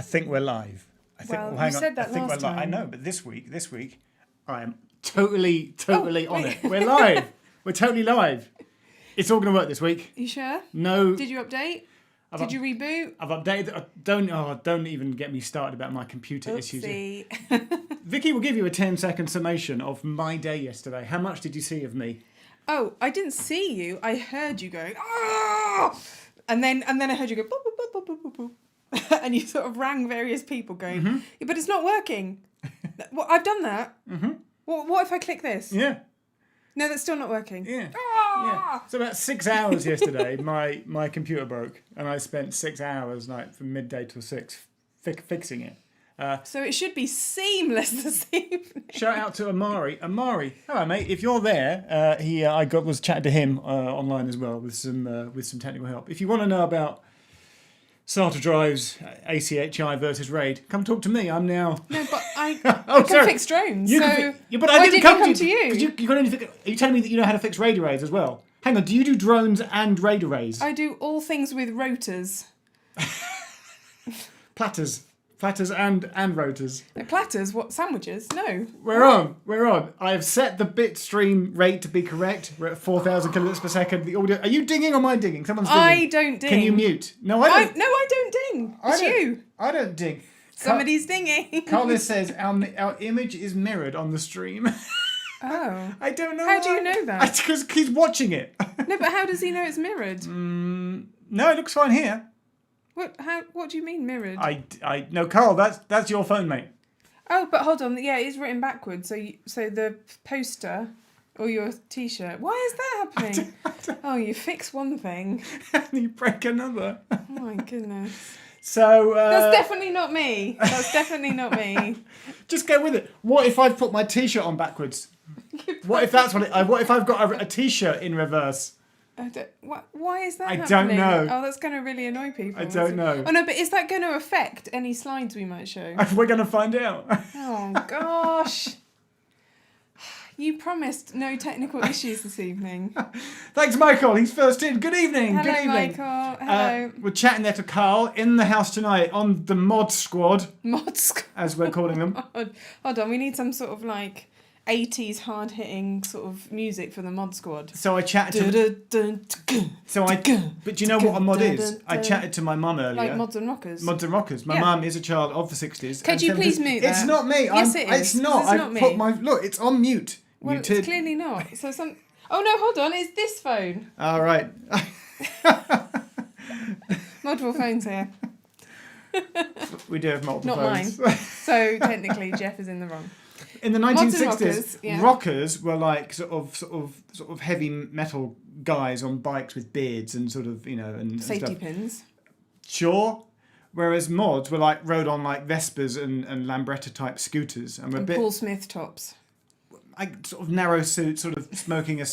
I think we're live. You said that last time. I know, but this week, I am totally on it. We're live. We're totally live. It's all going to work this week. You sure? No. Did you update? Did you reboot? I've updated. Don't even get me started about my computer issues. Vicky will give you a 10-second summation of my day yesterday. How much did you see of me? Oh, I didn't see you. I heard you going, "Ah!" And then I heard you go, boop, boop, boop, boop, boop, boop, boop. And you sort of rang various people going, yeah, but it's not working. Well, I've done that. Mm-hmm. What if I click this? Yeah. No, that's still not working. Yeah. Yeah. So about 6 hours yesterday, my computer broke, and I spent 6 hours, like from midday till 6, fixing it. So it should be seamless this evening. Shout out to Amari. Amari, hello mate. If you're there, I was chatting to him online as well with some technical help. If you want to know about SATA drives, ACHI versus RAID, come talk to me. I'm now. No, but I can fix drones. But I didn't come to you. You got anything? Are you telling me that you know how to fix RAID arrays as well? Hang on. Do you do drones and RAID arrays? I do all things with rotors. Platters and rotors. No, platters? What? Sandwiches? No. We're on. I have set the bit stream rate to be correct. We're at 4,000 kilobits per second. The audio. Are you dinging or am I dinging? Someone's dinging. I don't ding. Can you mute? No, I don't. I don't ding. It's you. I don't ding. Somebody's dinging. Carlos says our image is mirrored on the stream. Oh. I don't know. How do you know that? Because he's watching it. No, but how does he know it's mirrored? No, it looks fine here. What do you mean mirrored? No, Carl, that's your phone, mate. Oh, but hold on. Yeah, it's written backwards. So the poster or your T-shirt. Why is that happening? Oh, you fix one thing and you break another. Oh my goodness. So that's definitely not me. That's definitely not me. Just go with it. What if I've put my T-shirt on backwards? What if that's what if I've got a T-shirt in reverse? Why is that happening? I don't know. Oh, that's going to really annoy people. I don't know. Oh, no, but is that going to affect any slides we might show? We're going to find out. Oh, gosh. You promised no technical issues this evening. Thanks, Michael. He's first in. Good evening. Hello, Good evening. Michael. Hello. We're chatting there to Carl in the house tonight on the Mod Squad. Mod Squad. As we're calling them. Hold on. We need some sort of 80s hard-hitting sort of music for the Mod Squad. So I chatted to... But do you know what a mod is? I chatted to my mum earlier. Like Mods and Rockers. Mods and Rockers. My mum is a child of the 60s. Could you please mute that? It's not me. Yes, it is. It's not. It's not me. Look, it's on mute. Well, Muted. it's clearly not. So Oh, no, hold on. It's this phone. All right. Multiple phones here. We do have multiple phones. Not mine. So technically, Jeff is in the wrong. In the 1960s, rockers were like sort of heavy metal guys on bikes with beards and sort of, and safety stuff. pins. Sure. Whereas mods were rode on Vespas and Lambretta type scooters and were a bit Paul Smith tops. Sort of narrow suit, sort of smoking a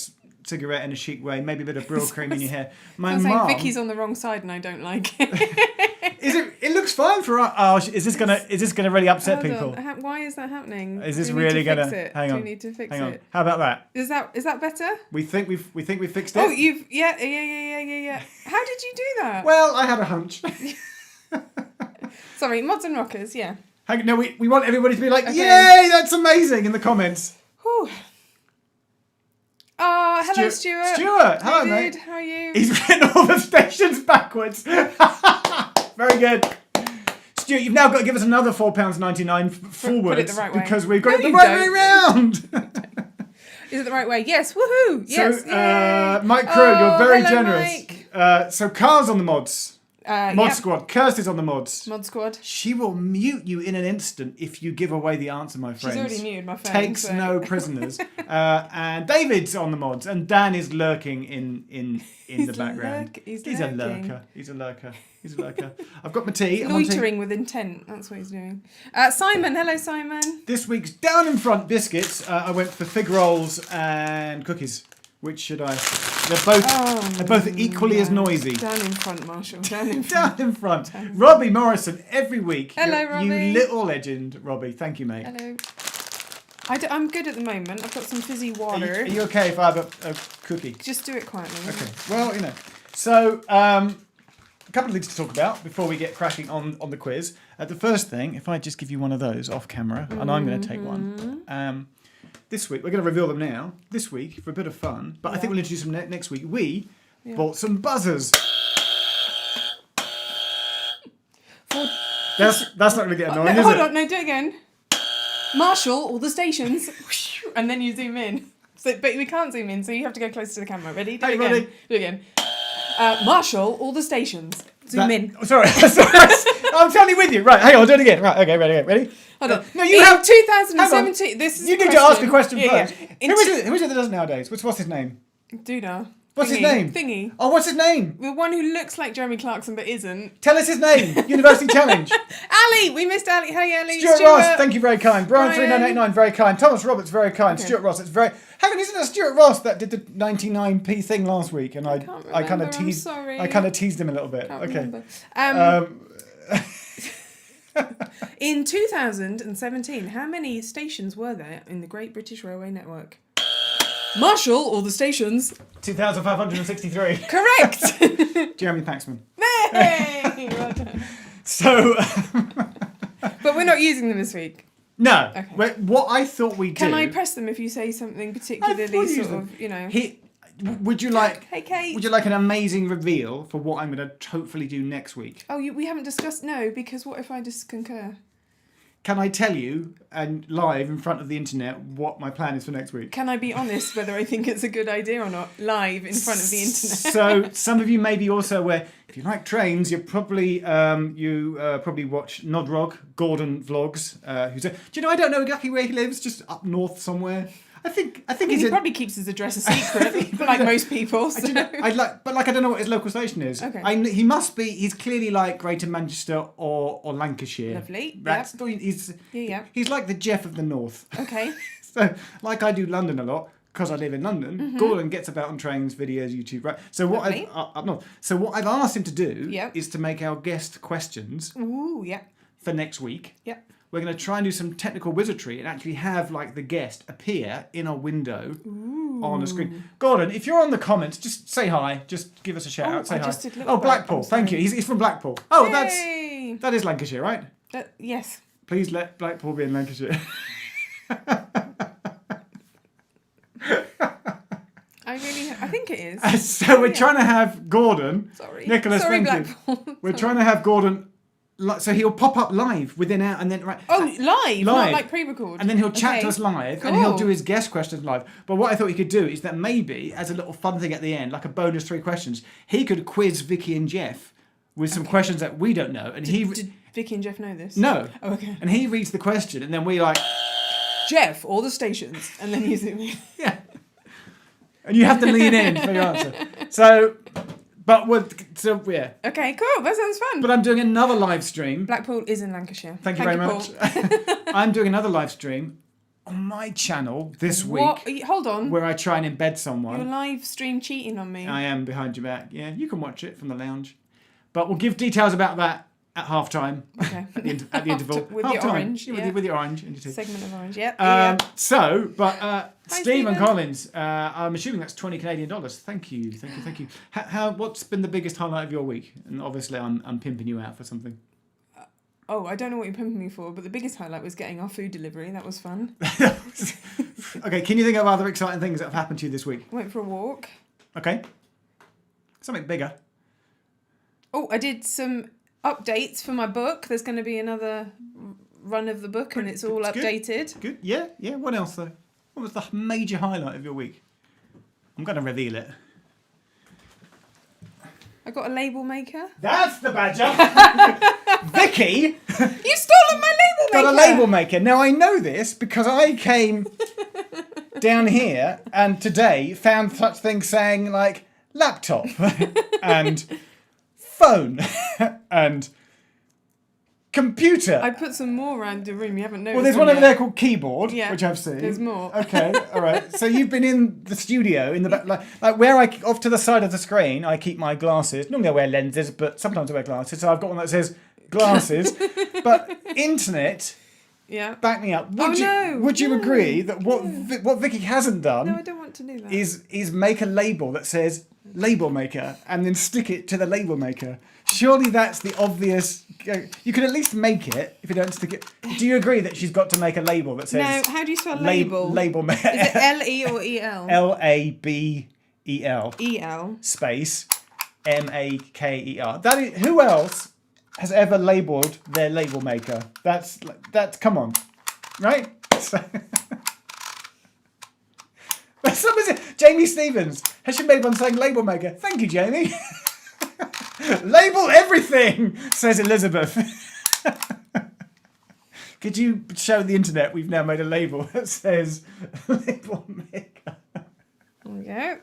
cigarette in a chic way, maybe a bit of brill cream in your hair. My mum. Vicky's on the wrong side and I don't like it. It looks fine for us. Oh, is this gonna really upset people? Why is that happening? Is this really gonna? Hang on. Do we need to fix Hang on. it? How about that? Is that better? We think we've fixed it. Oh, yeah. How did you do that? Well, I had a hunch. Sorry, Mods and Rockers, yeah. No, we want everybody to be like, yay, that's amazing in the comments. Whew. Oh, hello, Stuart. Stuart, hello, mate. How are you? He's written all the stations backwards. Very good. Stuart, you've now got to give us another £4.99 forwards. Put it the right way. Because we've got it the right way round. Is it the right way? Yes, woohoo! Yes, so, Mike Crow, you're very generous. Mike. So Carl's on the mods. Mod Squad. Kirsty's on the mods. Mod Squad. She will mute you in an instant if you give away the answer, my friends. She's already muted my phone. Takes no prisoners. And David's on the mods, and Dan is lurking in the background. He's a lurker. I've got my tea. Loitering with intent. That's what he's doing. Simon, hello, Simon. This week's down in front biscuits. I went for fig rolls and cookies. Which should I? They're both equally as noisy. Down in front, Marshall. Down in front. Down in front. Robbie Morrison every week. Hello, Robbie. You little legend, Robbie. Thank you, mate. Hello. I'm good at the moment. I've got some fizzy water. Are you okay if I have a cookie? Just do it quietly. Okay. Well, So, a couple of things to talk about before we get cracking on the quiz. The first thing, if I just give you one of those off camera, and I'm going to take one. This week, we're going to reveal them now. This week, for a bit of fun, but I think we'll introduce them next week. We bought some buzzers. That's not going to get annoying, no, is hold it? on, no, do it again. Marshal all the stations, and then you zoom in. So, but we can't zoom in, so you have to go close to the camera. Ready? Do it again. Ready? Do it again. Marshal all the stations. Zoom in. Sorry, I'm totally with you. Right, hang on, I'll do it again. Right, okay, ready? Hold on. No, you in have 2017. This is you a need question. to ask a question first. Yeah. Who is it that does it nowadays? What's his name? Doodah. What's his name? Thingy. Oh, what's his name? The one who looks like Jeremy Clarkson but isn't. Tell us his name. University Challenge. Ali! We missed Ali. Hey, Ali. Stuart Ross, thank you, very kind. Brian 3989, very kind. Thomas Roberts, very kind. Okay. Stuart Ross, it's very. Hang on, isn't it Stuart Ross that did the 99p thing last week? And I kind of teased. Sorry. I kind of teased him a little bit. Can't Okay. remember. In 2017, how many stations were there in the Great British Railway Network? Marshal all the stations. 2,563. Correct! Jeremy Paxman. Hey! Well done. So. But we're not using them this week. No. Okay. What I thought we did. Can I press them if you say something particularly sort of, you know? Would you like? Hey, Kate. Would you like an amazing reveal for what I'm going to hopefully do next week? Oh, we haven't discussed. No, because what if I just concur? Can I tell you and live in front of the internet what my plan is for next week? Can I be honest whether I think it's a good idea or not? Live in front of the internet. So some of you may be also aware, if you like trains, you probably watch Nodrog, Gordon vlogs. Do you know? I don't know exactly where he lives, just up north somewhere. I think he probably keeps his address a secret, like most people. So. I don't know what his local station is. Okay. He must be. He's clearly like Greater Manchester or Lancashire. Lovely. That's yep. He's like the Jeff of the North. Okay. So like I do London a lot because I live in London. Mm-hmm. Gordon gets about on trains, videos, YouTube. Right. So what I've asked him to do is to make our guest questions. Ooh, yeah. For next week. Yep. We're going to try and do some technical wizardry and actually have like the guest appear in a window on a screen. Gordon, if you're on the comments, just say hi. Just give us a shout out. Say hi. Blackpool. Thank you. He's from Blackpool. Oh, Yay! that is Lancashire, right? Yes. Please let Blackpool be in Lancashire. I think it is. So we're trying to have Gordon. Sorry. Nicholas, Sorry, thank you. Blackpool. We're trying to have Gordon. So he'll pop up live within our and then right. Oh, live, not like pre-record. And then he'll chat to us live, cool. and he'll do his guest questions live. But what I thought he could do is that maybe, as a little fun thing at the end, like a bonus 3 questions, he could quiz Vicky and Jeff with some questions that we don't know. And did Vicky and Jeff know this? No. Oh, okay. And he reads the question, and then we like Jeff, all the stations, and then you zoom in. Yeah. And you have to lean in for your answer. So. Yeah. Okay, cool. That sounds fun. But I'm doing another live stream. Blackpool is in Lancashire. Thank you very much. I'm doing another live stream on my channel this week. Hold on. Where I try and embed someone. You're live stream cheating on me. I am behind your back. Yeah, you can watch it from the lounge. But we'll give details about that at half time. Okay. at the interval. With half your time. orange. Yeah, with your orange. Segment of orange, yep. Stephen Collins, I'm assuming that's $20 Canadian. Thank you. What's been the biggest highlight of your week? And obviously I'm pimping you out for something. I don't know what you're pimping me for, but the biggest highlight was getting our food delivery. That was fun. Okay, can you think of other exciting things that have happened to you this week? Went for a walk. Okay. Something bigger. Oh, I did some updates for my book. There's going to be another run of the book, and it's all updated. Good. Yeah. What else though? What was the major highlight of your week? I'm going to reveal it. I got a label maker. That's the badger. Vicky. You've stolen my label maker. Got a label maker. Now I know this because I came down here and today found such things saying like laptop and phone and computer. I put some more around the room. You haven't noticed. Well, there's one over there called keyboard, which I've seen. There's more. Okay, all right. So you've been in the studio in the back, like where off to the side of the screen. I keep my glasses. Normally I wear lenses, but sometimes I wear glasses. So I've got one that says glasses. But internet Yeah. Back me up. No, Would you no, agree that what no. what Vicky hasn't done No, I don't want to do that. is make a label that says label maker and then stick it to the label maker? Surely that's the obvious. You can at least make it if you don't stick it. Do you agree that she's got to make a label that says? No, how do you spell label? Label maker. Is it L-E or E-L? Label E-L. space maker. That is, who else has ever labelled their label maker? That's come on, right? Jamie Stevens, has she made one saying label maker? Thank you, Jamie. Label everything, says Elizabeth. Could you show the internet we've now made a label that says label maker? There we go.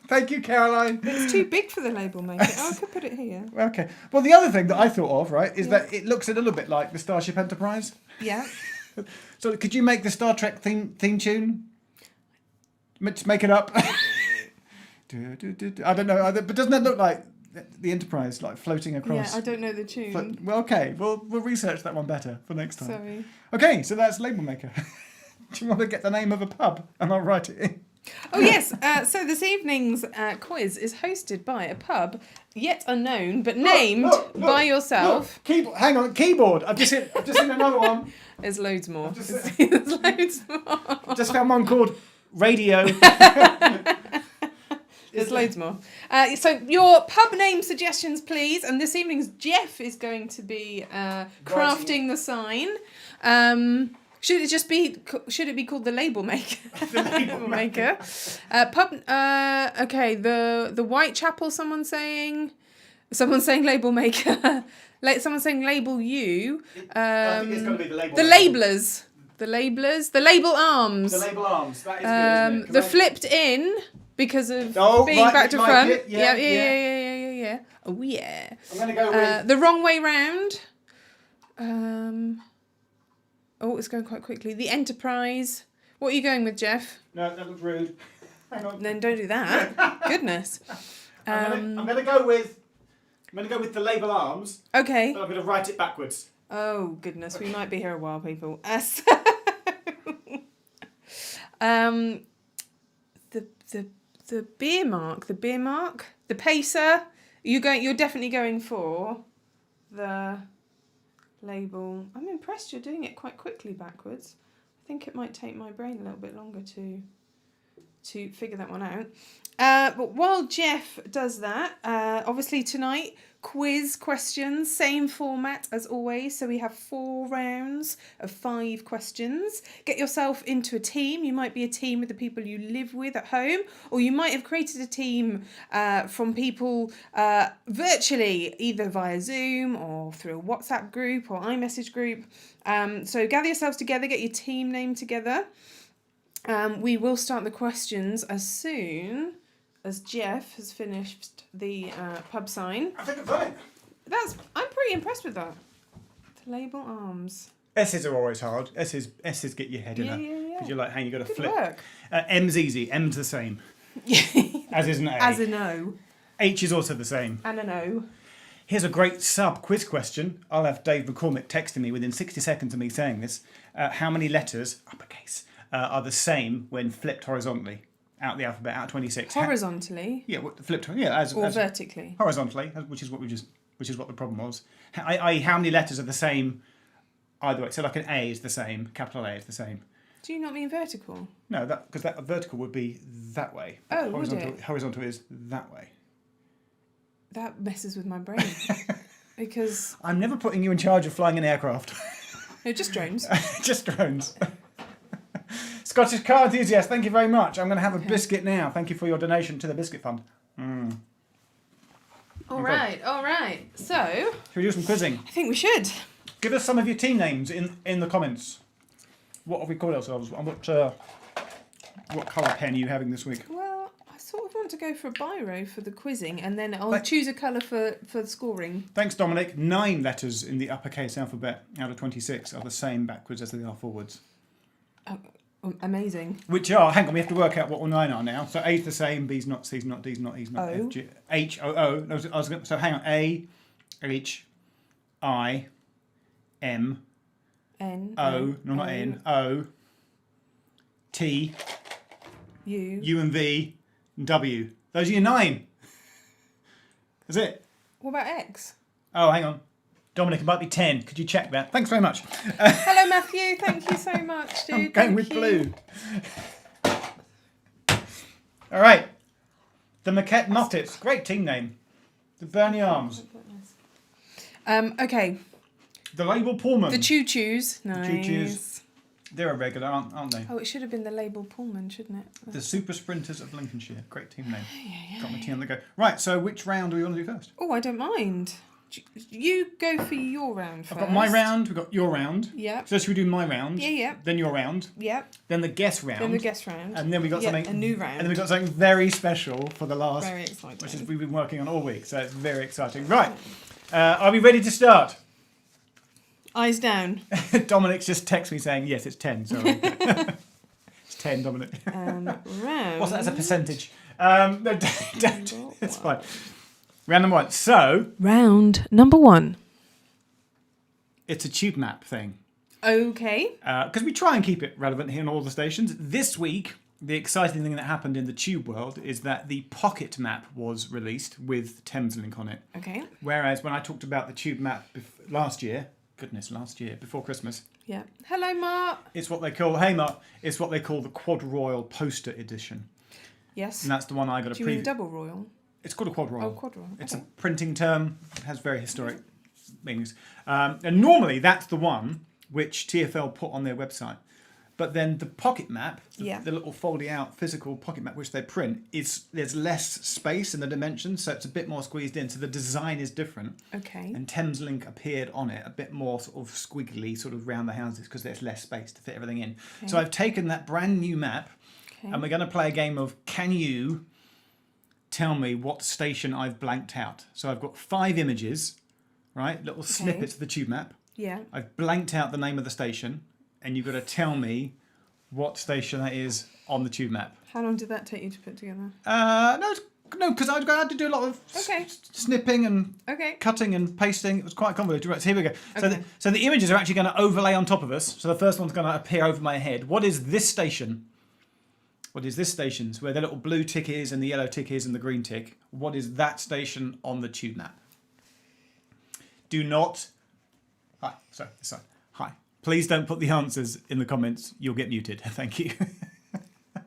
Thank you, Caroline. It's too big for the label maker. Oh, I could put it here. Okay. Well, the other thing that I thought of, right, is that it looks a little bit like the Starship Enterprise. Yeah. So could you make the Star Trek theme tune? Just make it up. I don't know, but doesn't that look like the Enterprise, like floating across? Yeah, I don't know the tune. Well, okay, we'll research that one better for next time. Sorry. Okay, so that's label maker. Do you want to get the name of a pub and I'll write it in? Oh yes. So this evening's quiz is hosted by a pub yet unknown but named Look, by yourself. Keyboard. Hang on, keyboard. I've just seen another one. There's loads more. Just- There's loads more. I've just found one called Radio. There's loads more. So your pub name suggestions, please. And this evening's Jeff is going to be crafting the sign. Should it be called the label maker? The label maker. Pub. Okay. The Whitechapel. Someone's saying label maker. Someone's saying label you. I think it's got to be the label. The labelers. The labelers. The label arms. The label arms. That is good, isn't it? The flipped in because of being right, back to like front. it. Yeah. Oh yeah. I'm going to go with... The wrong way round. Oh, it's going quite quickly. The Enterprise. What are you going with, Jeff? No, that looks rude. Hang on. Then don't do that. Goodness. I'm going to go with the label arms. Okay. But I'm going to write it backwards. Oh goodness, we might be here a while, people. The beer mark, the pacer. You're definitely going for the label. I'm impressed you're doing it quite quickly backwards. I think it might take my brain a little bit longer to figure that one out. But while Jeff does that, obviously tonight, quiz questions, same format as always. So we have 4 rounds of 5 questions. Get yourself into a team. You might be a team with the people you live with at home, or you might have created a team from people virtually, either via Zoom or through a WhatsApp group or iMessage group. So gather yourselves together, get your team name together. We will start the questions as soon as Jeff has finished the pub sign. I think I've done it. I'm pretty impressed with that. The label arms. S's are always hard. S's get your head in Yeah, there. yeah. Because you're like, hey, you got to Good flip. work. M's easy. M's the same. As is an A. As an O. H is also the same. And an O. Here's a great sub-quiz question. I'll have Dave McCormick texting me within 60 seconds of me saying this. How many letters, uppercase, are the same when flipped horizontally out the alphabet, out of 26? Horizontally? Flipped, as vertically? Horizontally, which is what the problem was. I.e., how many letters are the same either way? So like an A is the same, capital A is the same. Do you not mean vertical? No, because that vertical would be that way. Oh, horizontal, would it? Horizontal is that way. That messes with my brain. Because... I'm never putting you in charge of flying an aircraft. No, just drones. Just drones. Scottish car enthusiast, thank you very much. I'm going to have a biscuit now. Thank you for your donation to the biscuit fund. All right. So... Should we do some quizzing? I think we should. Give us some of your team names in the comments. What have we called ourselves? And what colour pen are you having this week? Well, I sort of want to go for a biro for the quizzing, and then I'll choose a colour for the scoring. Thanks, Dominic. 9 letters in the uppercase alphabet out of 26 are the same backwards as they are forwards. Oh, amazing. Which are, hang on, we have to work out what all 9 are now. So A's the same, B's not, C's not, D's not, E's not, O. F, G, H, O, O. So hang on, A, H, I, M, N. O, no, not N, O, T, U. U and V, and W. Those are your 9. That's it. What about X? Oh, hang on. Dominic, it might be 10. Could you check that? Thanks very much. Hello, Matthew. Thank you so much, dude. I'm going with blue. All right. The Maquette Muppets. Great team name. The Bernie Arms. Okay. The Label Pullman. The Choo Choos. Nice. Choo-choos. They're a regular, aren't they? Oh, it should have been the Label Pullman, shouldn't it? The Super Sprinters of Lincolnshire. Great team name. Got my tea on the go. Right, so which round do we want to do first? Oh, I don't mind. You go for your round first. I've got my round, we've got your round. Yep. So should we do my round? Yeah. Then your round. Yep. Then the guest round. Then the guest round. And then we got something. A new round. And then we got something very special for the last. Very exciting. Which is we've been working on all week, so it's very exciting. Right. Are we ready to start? Eyes down. Dominic's just texted me saying, yes, it's 10. Sorry. It's 10, Dominic. Round. What's that as a percentage? No, don't. It's fine. Round number 1. So, Round number 1. it's a tube map thing. Okay. Because we try and keep it relevant here on all the stations. This week, the exciting thing that happened in the tube world is that the Pocket map was released with Thameslink on it. Okay. Whereas when I talked about the tube map last year, before Christmas, Yeah. Hello, Mark. it's what they call, hey Mark, it's what they call the Quad Royal Poster Edition. Yes. And that's the one I got a Do you mean double royal? It's called a Quad Royal. Oh, Quad Royal. It's Okay. a printing term. It has very historic meanings. And normally that's the one which TfL put on their website. But then the pocket map, the little folding out physical pocket map which they print, there's less space in the dimensions, so it's a bit more squeezed in. So the design is different. Okay. And Thameslink appeared on it a bit more sort of squiggly, sort of round the houses because there's less space to fit everything in. Okay. So I've taken that brand new map and we're going to play a game of can you tell me what station I've blanked out. So I've got 5 images, right? Little snippets of the tube map. Yeah. I've blanked out the name of the station, and you've got to tell me what station that is on the tube map. How long did that take you to put together? No, because I had to do a lot of snipping and cutting and pasting. It was quite convoluted. Right, so here we go. Okay. So the images are actually going to overlay on top of us. So the first one's going to appear over my head. What is this station? What is this station? So where the little blue tick is and the yellow tick is and the green tick. What is that station on the tube map? Do not... Hi. Please don't put the answers in the comments. You'll get muted. Thank you. You're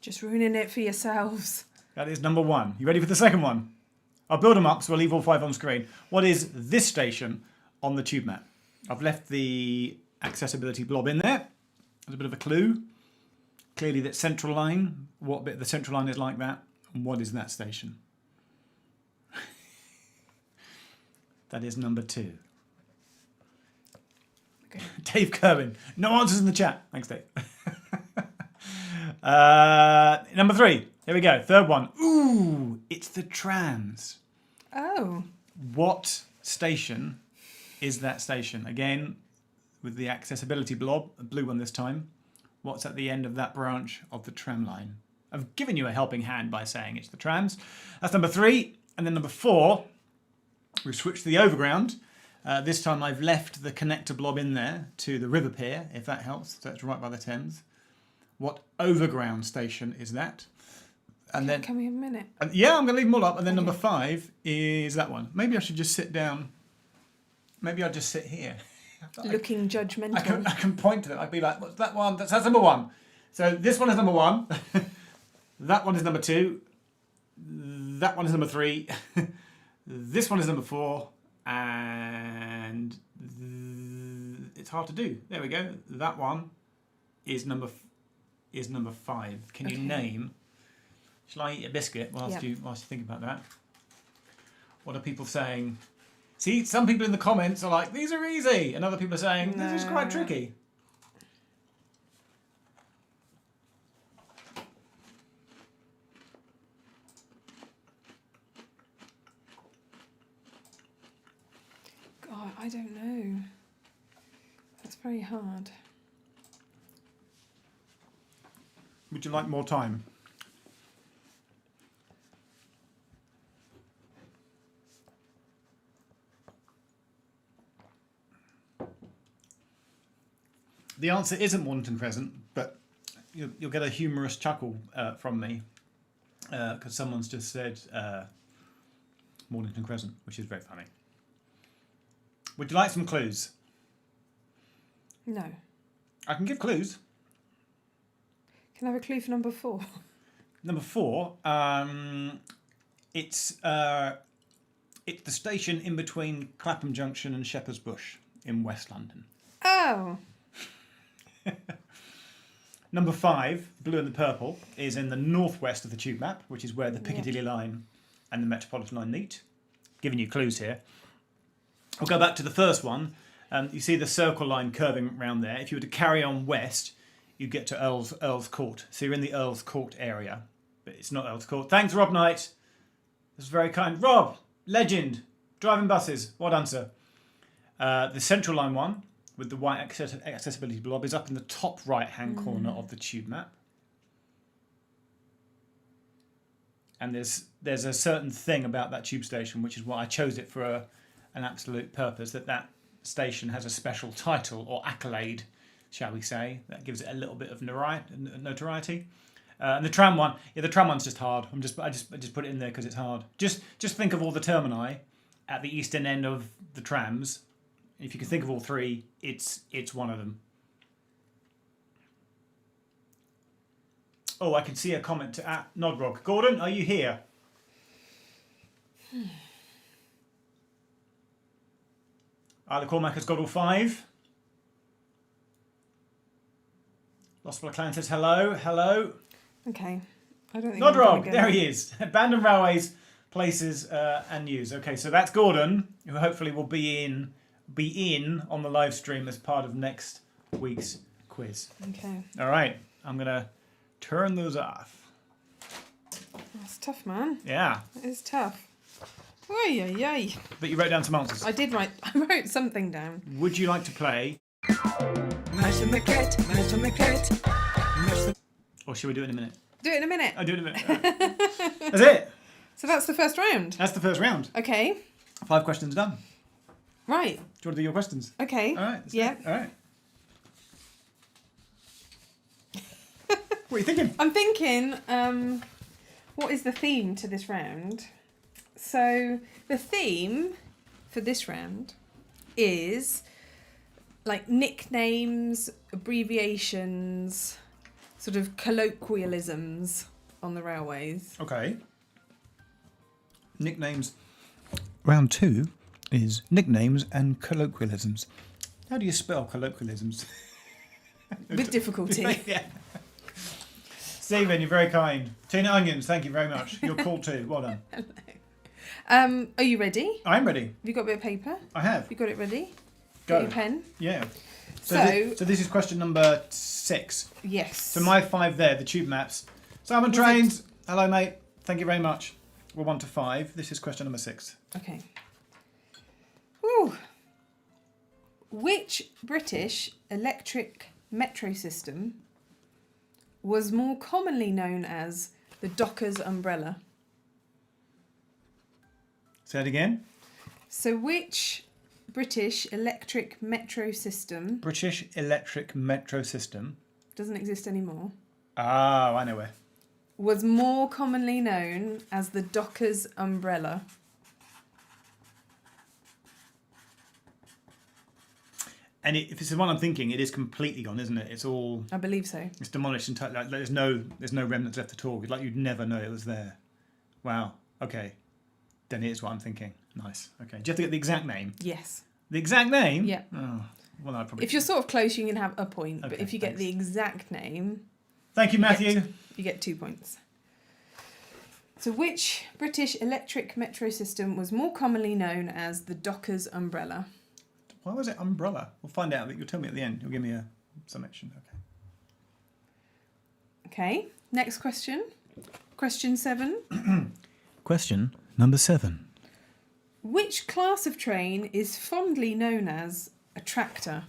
just ruining it for yourselves. That is number 1. You ready for the second one? I'll build them up, so I'll leave all 5 on screen. What is this station on the tube map? I've left the accessibility blob in there. There's a bit of a clue. Clearly that central line. What bit of the central line is like that? And what is that station? That is number 2. Okay. Dave Kerwin. No answers in the chat. Thanks, Dave. Number 3. Here we go. Third one. Ooh, it's the trams. Oh. What station is that station? Again, with the accessibility blob, a blue one this time. What's at the end of that branch of the tram line? I've given you a helping hand by saying it's the trams. That's number 3. And then number 4, we've switched to the overground. This time I've left the connector blob in there to the river pier, if that helps. So it's right by the Thames. What overground station is that? And then, can we have a minute? Yeah, I'm going to leave them all up. And then number 5 is that one. Maybe I should just sit down. Maybe I'll just sit here. Looking judgmental. I can point to it. I'd be like, what's that one? That's number 1. So this one is number 1. That one is number 2. That one is number 3. This one is number 4. And it's hard to do. There we go. That one is number 5. Can you name? Shall I eat a biscuit whilst you think about that? What are people saying? See, some people in the comments are like, these are easy, and other people are saying, this is quite tricky. God, I don't know. That's very hard. Would you like more time? The answer isn't Mornington Crescent, but you'll get a humorous chuckle from me because someone's just said Mornington Crescent, which is very funny. Would you like some clues? No. I can give clues. Can I have a clue for number 4? Number 4, it's the station in between Clapham Junction and Shepherd's Bush in West London. Oh. Number 5, blue and the purple, is in the northwest of the tube map, which is where the Piccadilly line and the Metropolitan line meet. Giving you clues here. We'll go back to the first one. You see the circle line curving around there. If you were to carry on west, you get to Earl's Court. So you're in the Earl's Court area, but it's not Earl's Court. Thanks, Rob Knight. That's very kind. Rob, legend, driving buses. Well done, sir. The Central Line one, with the white accessibility blob, is up in the top right-hand corner of the tube map. And there's a certain thing about that tube station, which is why I chose it for an absolute purpose, that station has a special title or accolade, shall we say, that gives it a little bit of notoriety. And the tram one, the tram one's just hard. I just put it in there because it's hard. Just think of all the termini at the eastern end of the trams. If you can think of all 3, it's one of them. Oh, I can see a comment to Nodrog. Gordon, are you here? Isla Cormac has got all 5. Lost Clan says hello. Hello. Okay. I don't think Nodrog, there he is. Abandoned railways, places, and news. Okay, so that's Gordon, who hopefully will be in on the live stream as part of next week's quiz. Okay. All right, I'm gonna turn those off. That's tough, man. Yeah. It is tough. Oy, oy, oy. But you wrote down some answers. I did write. I wrote something down. Would you like to play? Mouse on the clit. Mouse on the clit. Or should we do it in a minute? Do it in a minute. I'll do it in a minute. Right. That's it. So that's the first round. That's the first round. Okay. 5 questions done. Right. Do you want to do your questions? Okay. All right. Yeah. All right. What are you thinking? I'm thinking, what is the theme to this round? So the theme for this round is like nicknames, abbreviations, sort of colloquialisms on the railways. Okay. Nicknames. Round 2 is nicknames and colloquialisms. How do you spell colloquialisms? With difficulty. Yeah. Stephen, you're very kind. Tina Onions, thank you very much. You're cool too. Well done. Hello. Are you ready? I'm ready. Have you got a bit of paper? I have. You got it ready? Go. Got your pen? Yeah. So this is question number 6. Yes. So my 5 there, the tube maps. Simon Trains, hello mate. Thank you very much. We're 1 to 5. This is question number 6. Okay. Whew. Which British electric metro system was more commonly known as the Dockers umbrella? Say it again. So which British electric metro system British electric metro system. doesn't exist anymore, Oh, I know where. was more commonly known as the Dockers umbrella? And if it's the one I'm thinking, it is completely gone, isn't it? It's all... I believe so. It's demolished entirely. Like, there's no remnants left at all. It's like you'd never know it was there. Wow. Okay. Then it is what I'm thinking. Nice. Okay. Do you have to get the exact name? Yes. The exact name? Yeah. Oh, well, I'd probably... If you're sort of close, you can have a point. Okay, But if you get thanks. the exact name, Thank you, Matthew. you get 2 points. So which British electric metro system was more commonly known as the Dockers umbrella? Why was it umbrella? We'll find out. You'll tell me at the end. You'll give me a summation. Okay. Okay, next question. Question 7. Question number 7. Which class of train is fondly known as a tractor?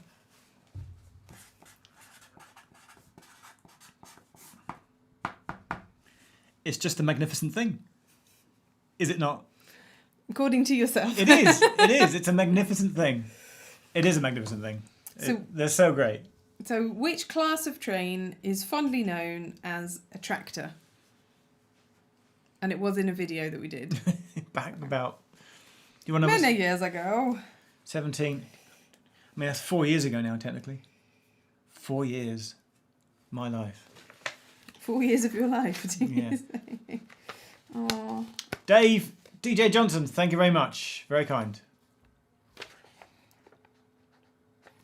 It's just a magnificent thing. Is it not? According to yourself. It is. It is. It's a magnificent thing. It is a magnificent thing. So- They're so great. So, which class of train is fondly known as a tractor? And it was in a video that we did. Back about... Do you want to Many years ago. 17. I mean, that's 4 years ago now, technically. 4 years. My life. 4 years of your life. Yeah. Oh. Dave, DJ Johnson, thank you very much. Very kind.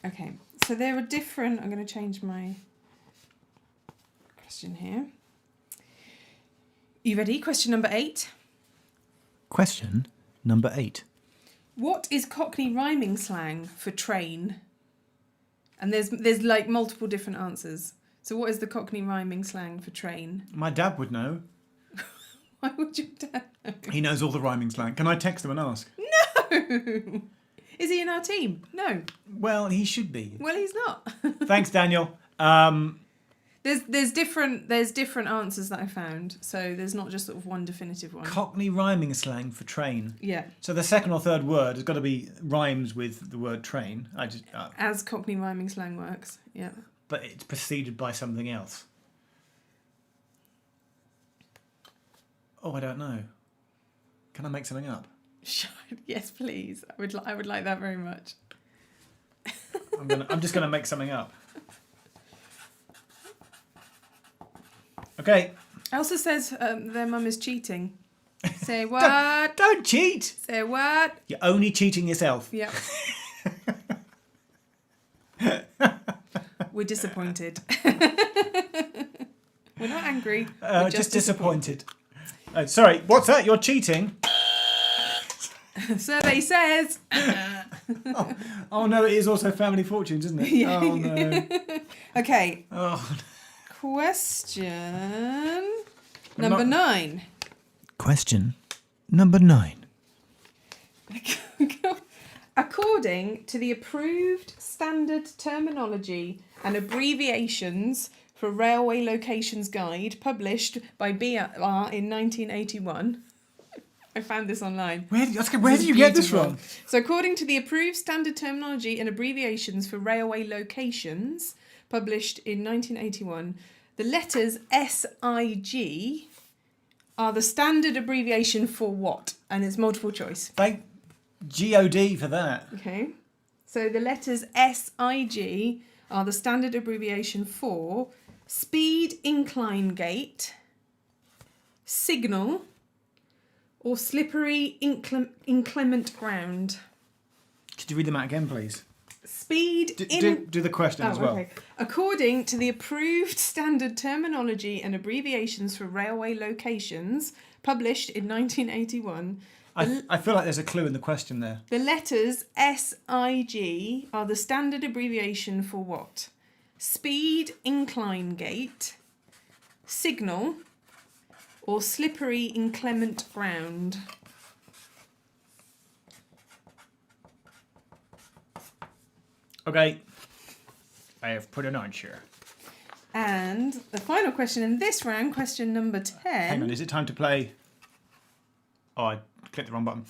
Okay, so there are different... I'm going to change my question here. You ready? Question number 8. Question number 8. What is Cockney rhyming slang for train? And there's like multiple different answers. So what is the Cockney rhyming slang for train? My dad would know. Why would your dad know? He knows all the rhyming slang. Can I text him and ask? No! Is he in our team? No. Well, he should be. Well, he's not. Thanks, Daniel. There's different answers that I found. So there's not just sort of one definitive one. Cockney rhyming slang for train. Yeah. So the second or third word has got to be rhymes with the word train. As Cockney rhyming slang works. Yeah. But it's preceded by something else. Oh, I don't know. Can I make something up? Yes, please. I would like that very much. I'm just gonna make something up. Okay. Elsa says their mum is cheating. Say what? Don't cheat. Say what? You're only cheating yourself. Yeah. We're disappointed. We're not angry. We're just disappointed. Sorry, what's that? You're cheating? Survey says. Oh no, it is also Family Fortunes, isn't it? Yeah. Oh no. Okay. Oh. Question number 9. Question number 9. According to the approved standard terminology and abbreviations for Railway Locations Guide published by BR in 1981. I found this online. Where did you get this from? So according to the approved standard terminology and abbreviations for railway locations published in 1981, the letters SIG are the standard abbreviation for what? And it's multiple choice. Thank God for that. Okay. So the letters SIG are the standard abbreviation for speed incline gate, signal, or slippery inclement ground. Could you read them out again, please? Speed do the question as well. Okay. According to the approved standard terminology and abbreviations for railway locations published in 1981, I feel like there's a clue in the question there. the letters SIG are the standard abbreviation for what? Speed incline gate, signal, or slippery inclement ground. Okay. I have put an answer. And the final question in this round, question number 10. Hang on, is it time to play? Oh, I clicked the wrong button.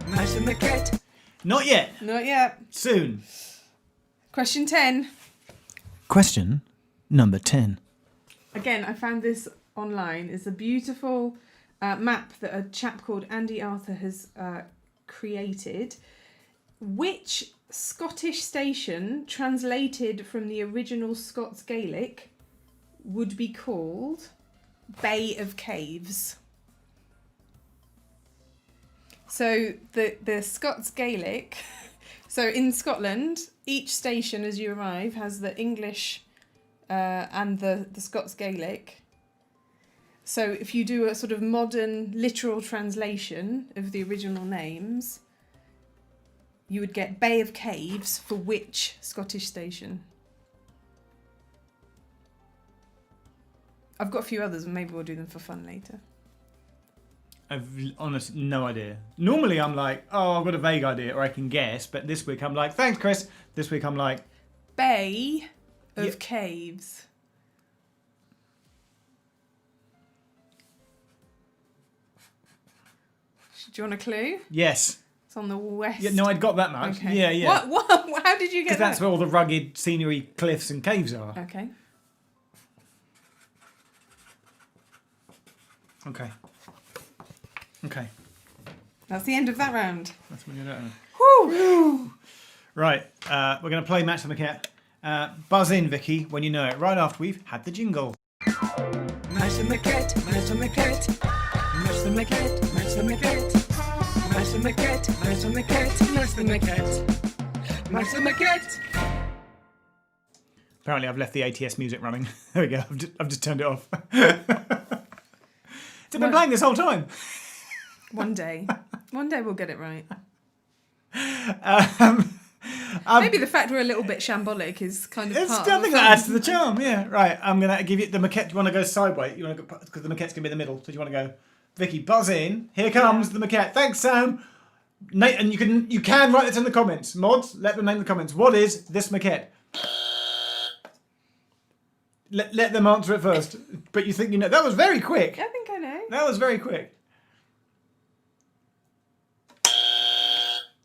Nice in the kit. Not yet. Not yet. Soon. Question 10. Question number 10. Again, I found this online. It's a beautiful map that a chap called Andy Arthur has created. Which Scottish station, translated from the original Scots Gaelic, would be called Bay of Caves? So the Scots Gaelic, so in Scotland, each station as you arrive has the English and the Scots Gaelic. So if you do a sort of modern literal translation of the original names, you would get Bay of Caves for which Scottish station? I've got a few others, and maybe we'll do them for fun later. I've honestly no idea. Normally I'm like, oh, I've got a vague idea, or I can guess, but this week I'm like, thanks, Chris. This week I'm like... Bay of Caves. Do you want a clue? Yes. It's on the west. Yeah, no, I'd got that much. Okay. Yeah, yeah. What? How did you get Because that? that's where all the rugged scenery, cliffs and caves are. Okay. Okay. Okay. That's the end of that round. That's when you're done. Whew. Right, we're going to play Match the Maquette. Buzz in, Vicky, when you know it, right after we've had the jingle. Match the maquette, match the maquette, match the maquette, match the maquette, match the maquette, match the maquette, match the maquette, match the maquette. Apparently I've left the ATS music running. There we go, I've just turned it off. It's been playing this whole time. One day we'll get it right. Maybe the fact we're a little bit shambolic is kind of It's part I of think the that fun. adds to the charm, yeah. Right, I'm going to give you the maquette. Do you want to go sideways? You want to go, because the maquette's going to be in the middle. So do you want to go, Vicky, buzz in. Here comes the maquette. Thanks, Sam. Nate, and you can write this in the comments. Mods, let them name in the comments. What is this maquette? Let them answer it first. But you think you know. That was very quick. I think I know. That was very quick.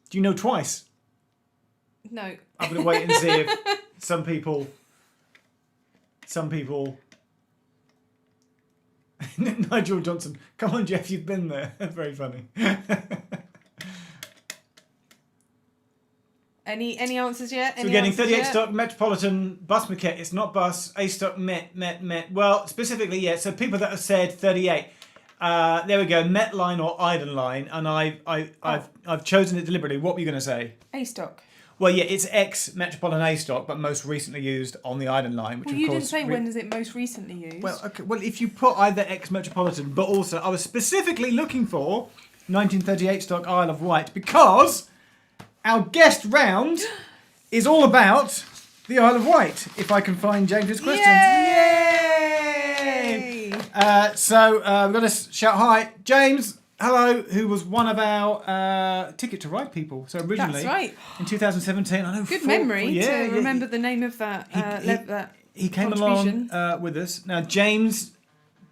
Do you know twice? No. I'm going to wait and see if some people. Nigel Johnson. Come on, Jeff, you've been there. That's very funny. Any answers yet? So we're getting 38 stock Metropolitan bus maquette. It's not bus. A stock Met. Well, specifically, yeah. So people that have said 38. There we go. Met line or Iden line, and I've chosen it deliberately. What were you going to say? A stock. Well, yeah, it's ex Metropolitan A stock, but most recently used on the Iden line. Which Well, of you course, didn't say when is it most recently used. Well, okay. Well, if you put either ex Metropolitan, but also I was specifically looking for 1938 stock Isle of Wight because our guest round is all about the Isle of Wight. If I can find James's questions. Yay! So we've got to shout hi, James. Hello, who was one of our Ticket to Ride people. So originally, That's right. in 2017, I know. Good memory to remember the name of that. He came along with us. Now, James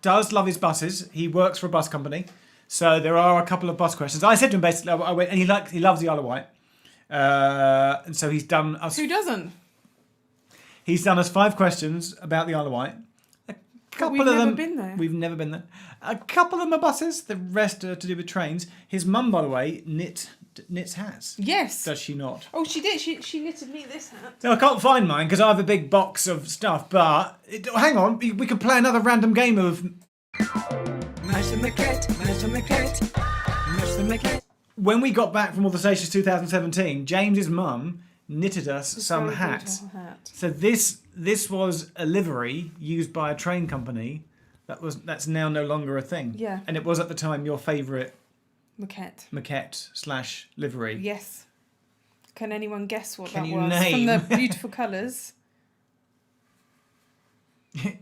does love his buses. He works for a bus company, so there are a couple of bus questions. I said to him basically, I went, and he loves the Isle of Wight, and so he's done us. Who doesn't? He's done us 5 questions about the Isle of Wight. We've never been there. We've never been there. A couple of them are buses. The rest are to do with trains. His mum, by the way, knits hats. Yes. Does she not? Oh, she did. She knitted me this hat. No, I can't find mine because I have a big box of stuff. But hang on, we could play another random game of. Match the maquette, match the maquette, match the maquette. When we got back from all the stations 2017, James's mum knitted us some Very hats. beautiful hat. So this was a livery used by a train company that's now no longer a thing. Yeah. And it was at the time your favourite Maquette. / livery. Yes. Can anyone guess what Can that you was? name? From the beautiful colours.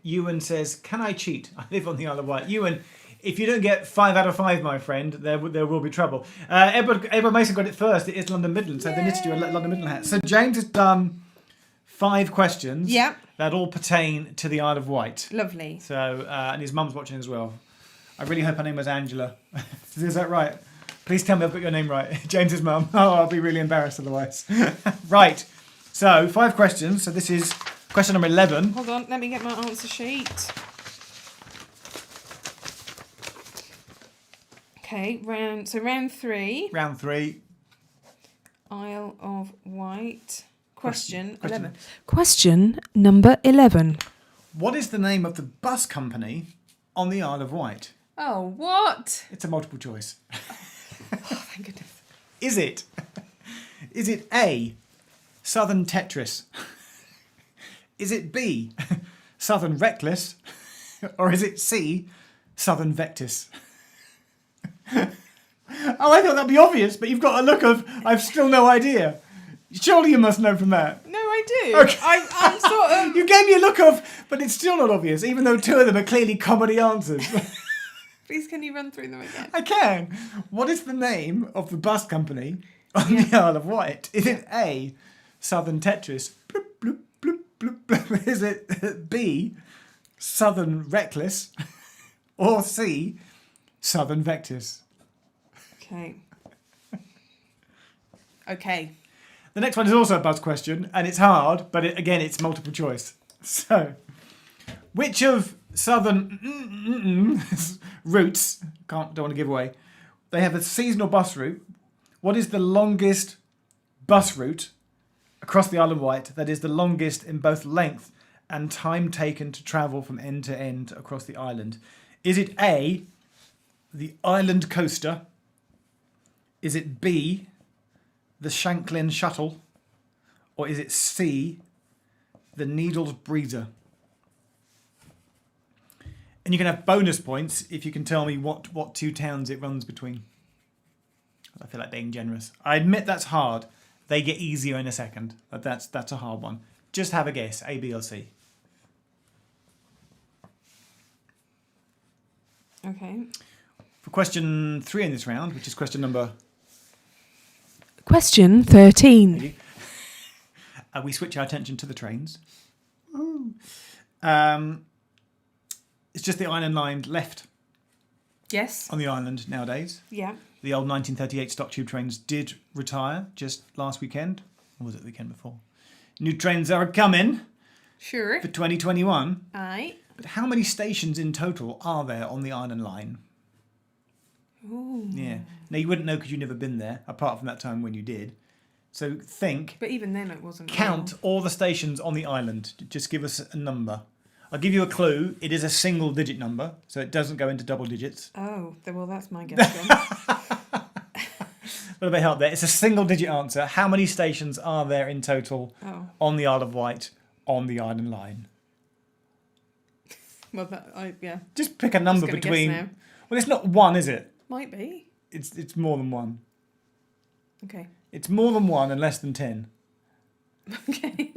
Ewan says, "Can I cheat? I live on the Isle of Wight." Ewan, if you don't get 5 out of 5, my friend, there will be trouble. Edward Mason got it first. It is London Midland, so they knitted you a London Midland hat. So James has done 5 questions. Yep. That all pertain to the Isle of Wight. Lovely. So and his mum's watching as well. I really hope her name was Angela. Is that right? Please tell me I've got your name right. James's mum. Oh, I'll be really embarrassed otherwise. Right. So 5 questions. So this is question number 11. Hold on, let me get my answer sheet. Okay, round 3. Round 3. Isle of Wight. Question Question. 11. Question number 11. What is the name of the bus company on the Isle of Wight? Oh, what? It's a multiple choice. Oh, thank goodness. Is it A, Southern Tetris? Is it B, Southern Reckless? Or is it C, Southern Vectis? Oh, I thought that'd be obvious, but you've got a look of, I've still no idea. Surely you must know from that. No, I do. Okay. I'm sort of... You gave me a look of, but it's still not obvious, even though 2 of them are clearly comedy answers. Please, can you run through them again? I can. What is the name of the bus company on the Isle of Wight? Is it A, Southern Tetris? Bloop, bloop, bloop, bloop, bloop. Is it B, Southern Reckless? Or C, Southern Vectis? Okay. Okay. The next one is also a buzz question, and it's hard, but again, it's multiple choice. So, which of southern routes, don't want to give away, they have a seasonal bus route. What is the longest bus route across the Isle of Wight that is the longest in both length and time taken to travel from end to end across the island? Is it A, the Island Coaster? Is it B, the Shanklin Shuttle? Or is it C, the Needles Breezer? And you can have bonus points if you can tell me what two towns it runs between. I feel like being generous. I admit that's hard. They get easier in a second. But that's a hard one. Just have a guess, A, B or C. Okay. For question 3 in this round, which is question number... Question 13. We switch our attention to the trains. It's just the island line left Yes. on the island nowadays. Yeah. The old 1938 stock tube trains did retire just last weekend. Or was it the weekend before? New trains are coming Sure. for 2021. Aye. But how many stations in total are there on the island line? Ooh. Yeah. Now, you wouldn't know because you've never been there, apart from that time when you did. So think, But even then it wasn't. count all the stations on the island. Just give us a number. I'll give you a clue. It is a single digit number, so it doesn't go into double digits. Oh, well, that's my guess then. A little bit help there. It's a single digit answer. How many stations are there in total on the Isle of Wight on the island line? Well, yeah. Just pick a number Just gonna between. guess now. Well, it's not one, is it? Might be. It's more than one. Okay. It's more than one and less than 10. Okay.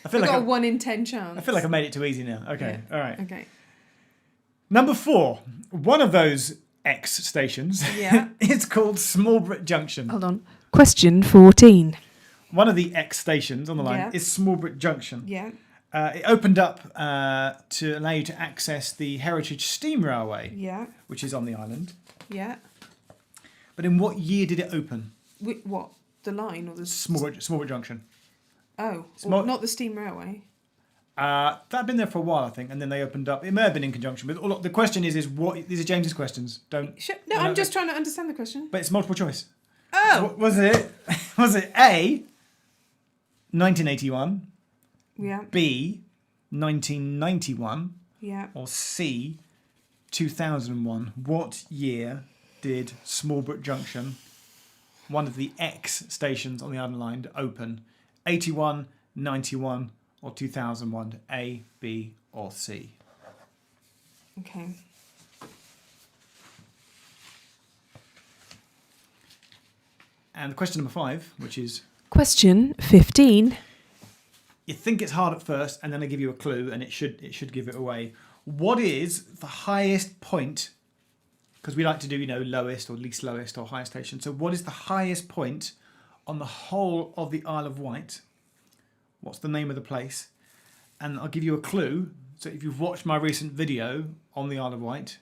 I feel I've like got a 1 in 10 chance. I feel like I made it too easy now. Okay, Yeah. all right. Okay. Number 4. One of those X stations Yeah. is called Smallbrit Junction. Hold on. Question 14. One of the X stations on the line Yeah. is Smallbrit Junction. Yeah. It opened up to allow you to access the Heritage Steam Railway, Yeah. which is on the island. Yeah. But in what year did it open? What? The line or the... Smallbrit Junction. Oh. Small- Well, not the steam railway. That'd been there for a while, I think, and then they opened up. It may have been in conjunction with. The question is what? These are James's questions. Don't. No, I'm just trying to understand the question. But it's multiple choice. Oh. Was it? Was it A, 1981, Yeah. B, 1991, Yeah. or C, 2001? What year did Smallbrit Junction, one of the X stations on the island line, open? 81, 91, or 2001? A, B, or C? Okay. And question number 5, which is, Question 15. you think it's hard at first, and then I give you a clue, and it should give it away. What is the highest point? Because we like to do, lowest or least lowest or highest station. So what is the highest point on the whole of the Isle of Wight? What's the name of the place? And I'll give you a clue. So if you've watched my recent video on the Isle of Wight,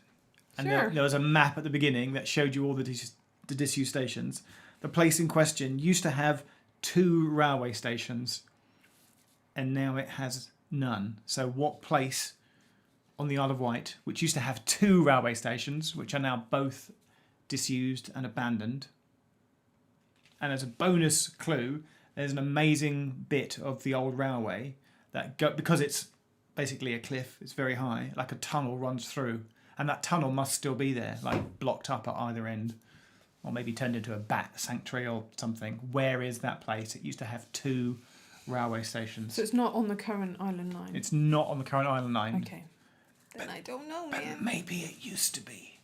and Sure. there was a map at the beginning that showed you all the disused stations, the place in question used to have 2 railway stations, and now it has none. So what place on the Isle of Wight, which used to have 2 railway stations, which are now both disused and abandoned? And as a bonus clue, there's an amazing bit of the old railway that because it's basically a cliff, it's very high, like a tunnel runs through, and that tunnel must still be there, like blocked up at either end, or maybe turned into a bat sanctuary or something. Where is that place? It used to have 2 railway stations. So it's not on the current island line? It's not on the current island line. Okay. Then I don't know, But man. maybe it used to be.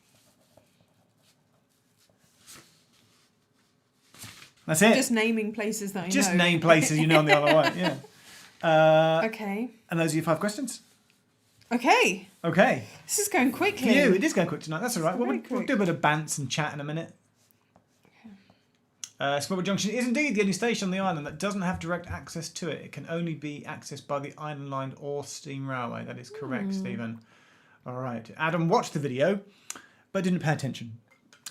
That's it. Just naming places that I know. Just name places you know on the Isle of Wight, yeah. Okay. And those are your 5 questions. Okay. Okay. This is going For quickly. you, it is going quick tonight. That's all right. Very We'll quick. do a bit of bants and chat in a minute. Smallbrit Junction is indeed the only station on the island that doesn't have direct access to it. It can only be accessed by the island line or steam railway. That is correct, Stephen. All right. Adam watched the video, but didn't pay attention.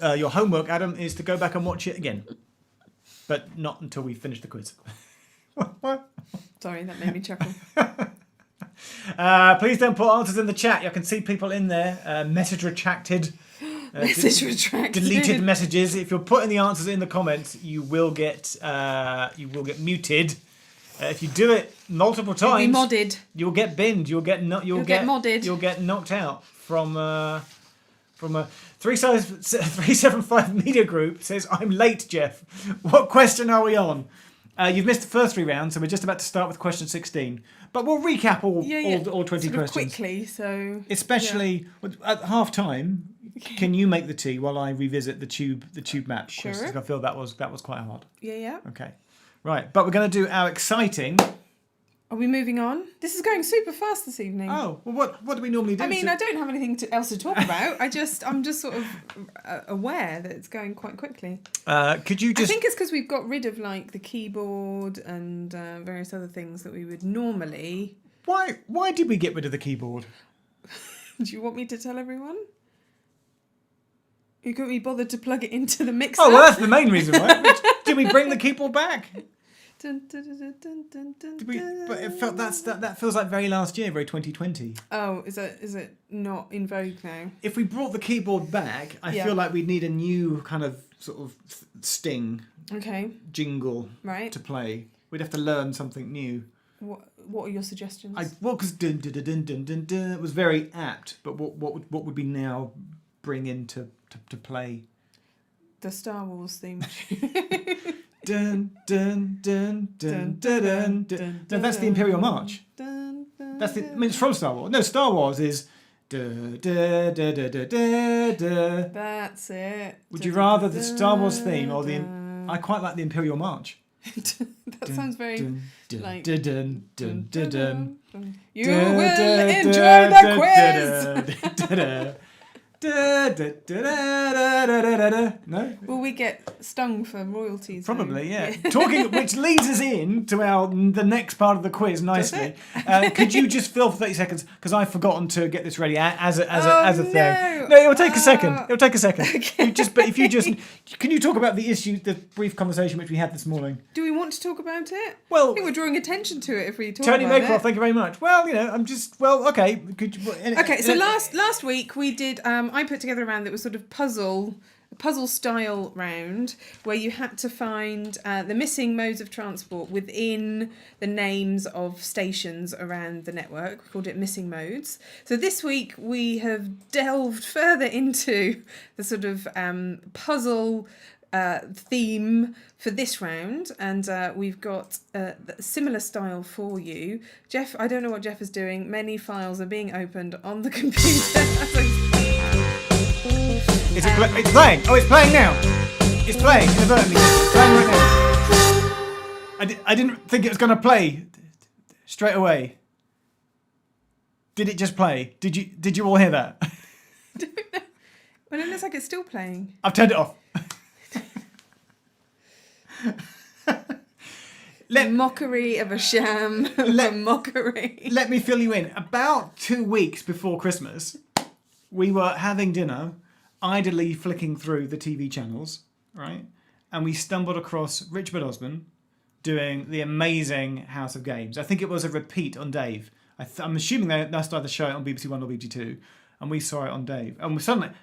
Your homework, Adam, is to go back and watch it again. but not until we finish the quiz. What? Sorry, that made me chuckle. Please don't put answers in the chat. I can see people in there. Message retracted. Message retracted. Deleted messages. If you're putting the answers in the comments, you will get muted. If you do it multiple times, You'll be modded. You'll get binned. You'll get modded. You'll get knocked out from a 375 media group says, "I'm late, Jeff. What question are we on?" You've missed the first 3 rounds, so we're just about to start with question 16. But we'll recap all 20 sort questions quickly. So especially at half time. Can you make the tea while I revisit the tube map? Sure. Questions? I feel that was quite hard. Yeah. Okay, right. But we're going to do our exciting. Are we moving on? This is going super fast this evening. Oh, well, what do we normally do? I mean, I don't have anything else to talk about. I'm just sort of aware that it's going quite quickly. Could you just? I think it's because we've got rid of like the keyboard and various other things that we would normally. Why did we get rid of the keyboard? Do you want me to tell everyone? You couldn't be bothered to plug it into the mixer. Oh, well, that's the main reason, right? Did we bring the keyboard back? But it felt that feels like very last year, very 2020. Oh, is it not in vogue now? If we brought the keyboard back, I feel like we'd need a new kind of sort of sting, jingle, right, to play. We'd have to learn something new. What are your suggestions? Because dun dun dun dun dun dun was very apt, but what would we now bring in to play? The Star Wars theme. Dun dun dun dun dun dun dun. No, that's the Imperial March. That's the. I mean, it's from Star Wars. No, Star Wars is. Da, da, da, da, da, da, da. That's it. Would you rather the Star Wars theme or the? I quite like the Imperial March. That sounds very like. Dun dun dun dun dun. You will enjoy the quiz. No? Will we get stung for royalties? Probably, yeah. Talking, which leads us in to the next part of the quiz nicely. Could you just fill for 30 seconds because I've forgotten to get this ready as a thing. No, it'll take a second. It'll take a second. Okay. Can you talk about the brief conversation which we had this morning? Do we want to talk about it? Well, I think we're drawing attention to it if we talk Tony about Maycroft, it. thank you very much. Well, okay. Okay, so last week we did. I put together a round that was sort of puzzle style round where you had to find the missing modes of transport within the names of stations around the network. We called it missing modes. So this week we have delved further into the sort of puzzle theme for this round, and we've got a similar style for you. Jeff, I don't know what Jeff is doing. Many files are being opened on the computer. It's playing. Oh, it's playing now. It's playing inadvertently. It's playing right now. I didn't think it was going to play straight away. Did it just play? Did you all hear that? I don't know. Well, it looks like it's still playing. I've turned it off. Mockery of a sham. A mockery. Let me fill you in. About 2 weeks before Christmas, we were having dinner, idly flicking through the TV channels, right? And we stumbled across Richard Osman doing the amazing House of Games. I think it was a repeat on Dave. I'm assuming they started the show on BBC One or BBC Two, and we saw it on Dave. And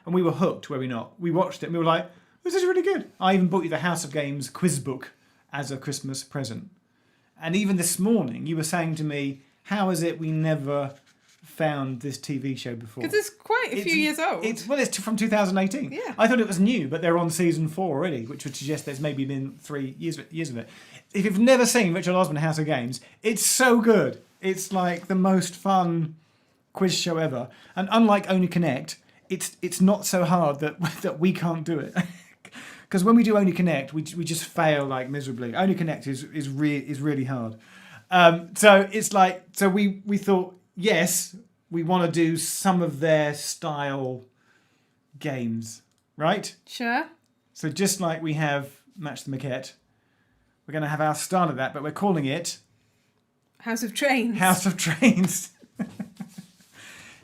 we were hooked, were we not? We watched it and we were like, this is really good. I even bought you the House of Games quiz book as a Christmas present. And even this morning, you were saying to me, how is it we never found this TV show before? Because it's quite a few years old. It's from 2018. Yeah. I thought it was new, but they're on season 4 already, which would suggest there's maybe been 3 years of it. If you've never seen Richard Osman House of Games, it's so good. It's like the most fun quiz show ever. And unlike Only Connect, it's not so hard that we can't do it. Because when we do Only Connect, we just fail like miserably. Only Connect is really hard. So we thought, yes, we want to do some of their style games, right? Sure. So just like we have Match the Maquette, we're going to have our style of that, but we're calling it House of Trains. House of Trains.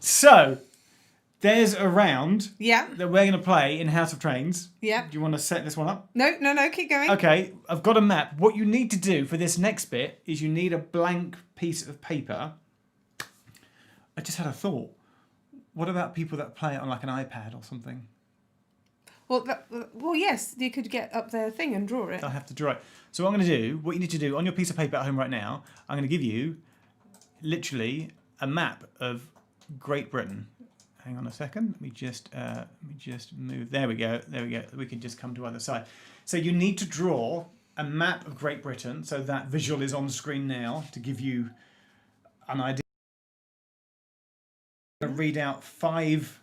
So, There's a round Yeah. that we're going to play in House of Trains. Yeah. Do you want to set this one up? No, keep going. Okay, I've got a map. What you need to do for this next bit is you need a blank piece of paper. I just had a thought. What about people that play it on like an iPad or something? Well, yes, you could get up their thing and draw it. I have to draw it. So what I'm going to do, what you need to do on your piece of paper at home right now, I'm going to give you literally a map of Great Britain. Hang on a second. Let me just move. There we go. We can just come to either side. So you need to draw a map of Great Britain. So that visual is on screen now to give you an idea. Read out 5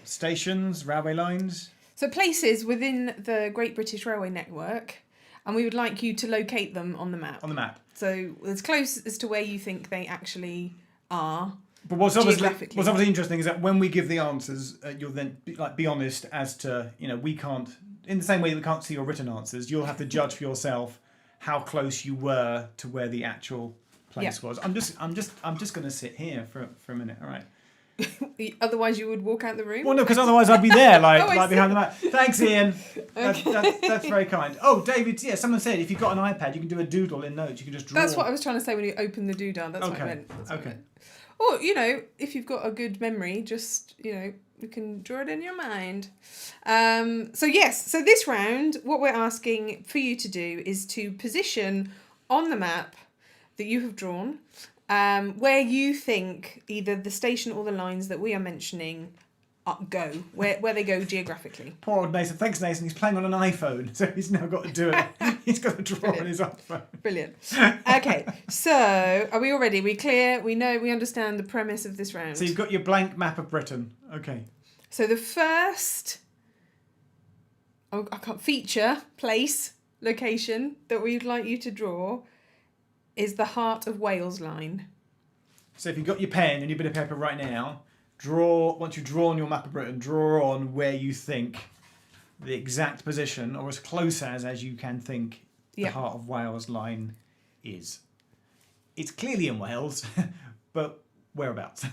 stations, railway lines. So places within the Great British Railway network, and we would like you to locate them on the map. On the map. So as close as to where you think they actually are. But what's obviously interesting is that when we give the answers, you'll then be honest as to, we can't, in the same way that we can't see your written answers, you'll have to judge for yourself how close you were to where the actual place was. I'm just going to sit here for a minute. All right. Otherwise, you would walk out the room. Well, no, because otherwise I'd be there, I behind the map. Thanks, Ian. That's very kind. Oh, David, yeah, someone said if you've got an iPad, you can do a doodle in notes. You can just draw. That's what I was trying to say when you open the doodle. That's what I meant. Okay. Or, if you've got a good memory, just, you can draw it in your mind. So this round, what we're asking for you to do is to position on the map that you have drawn where you think either the station or the lines that we are mentioning go, where they go geographically. Poor old Nathan. Thanks, Nathan. He's playing on an iPhone, so he's now got to do it. He's got to draw on his iPhone. Brilliant. Okay, so are we all ready? We clear? We understand the premise of this round. So you've got your blank map of Britain. Okay. So the first feature, place, location that we'd like you to draw is the Heart of Wales line. So if you've got your pen and your bit of paper right now, once you've drawn your map of Britain, draw on where you think the exact position, or as close as you can think, the Heart of Wales line is. It's clearly in Wales, but whereabouts?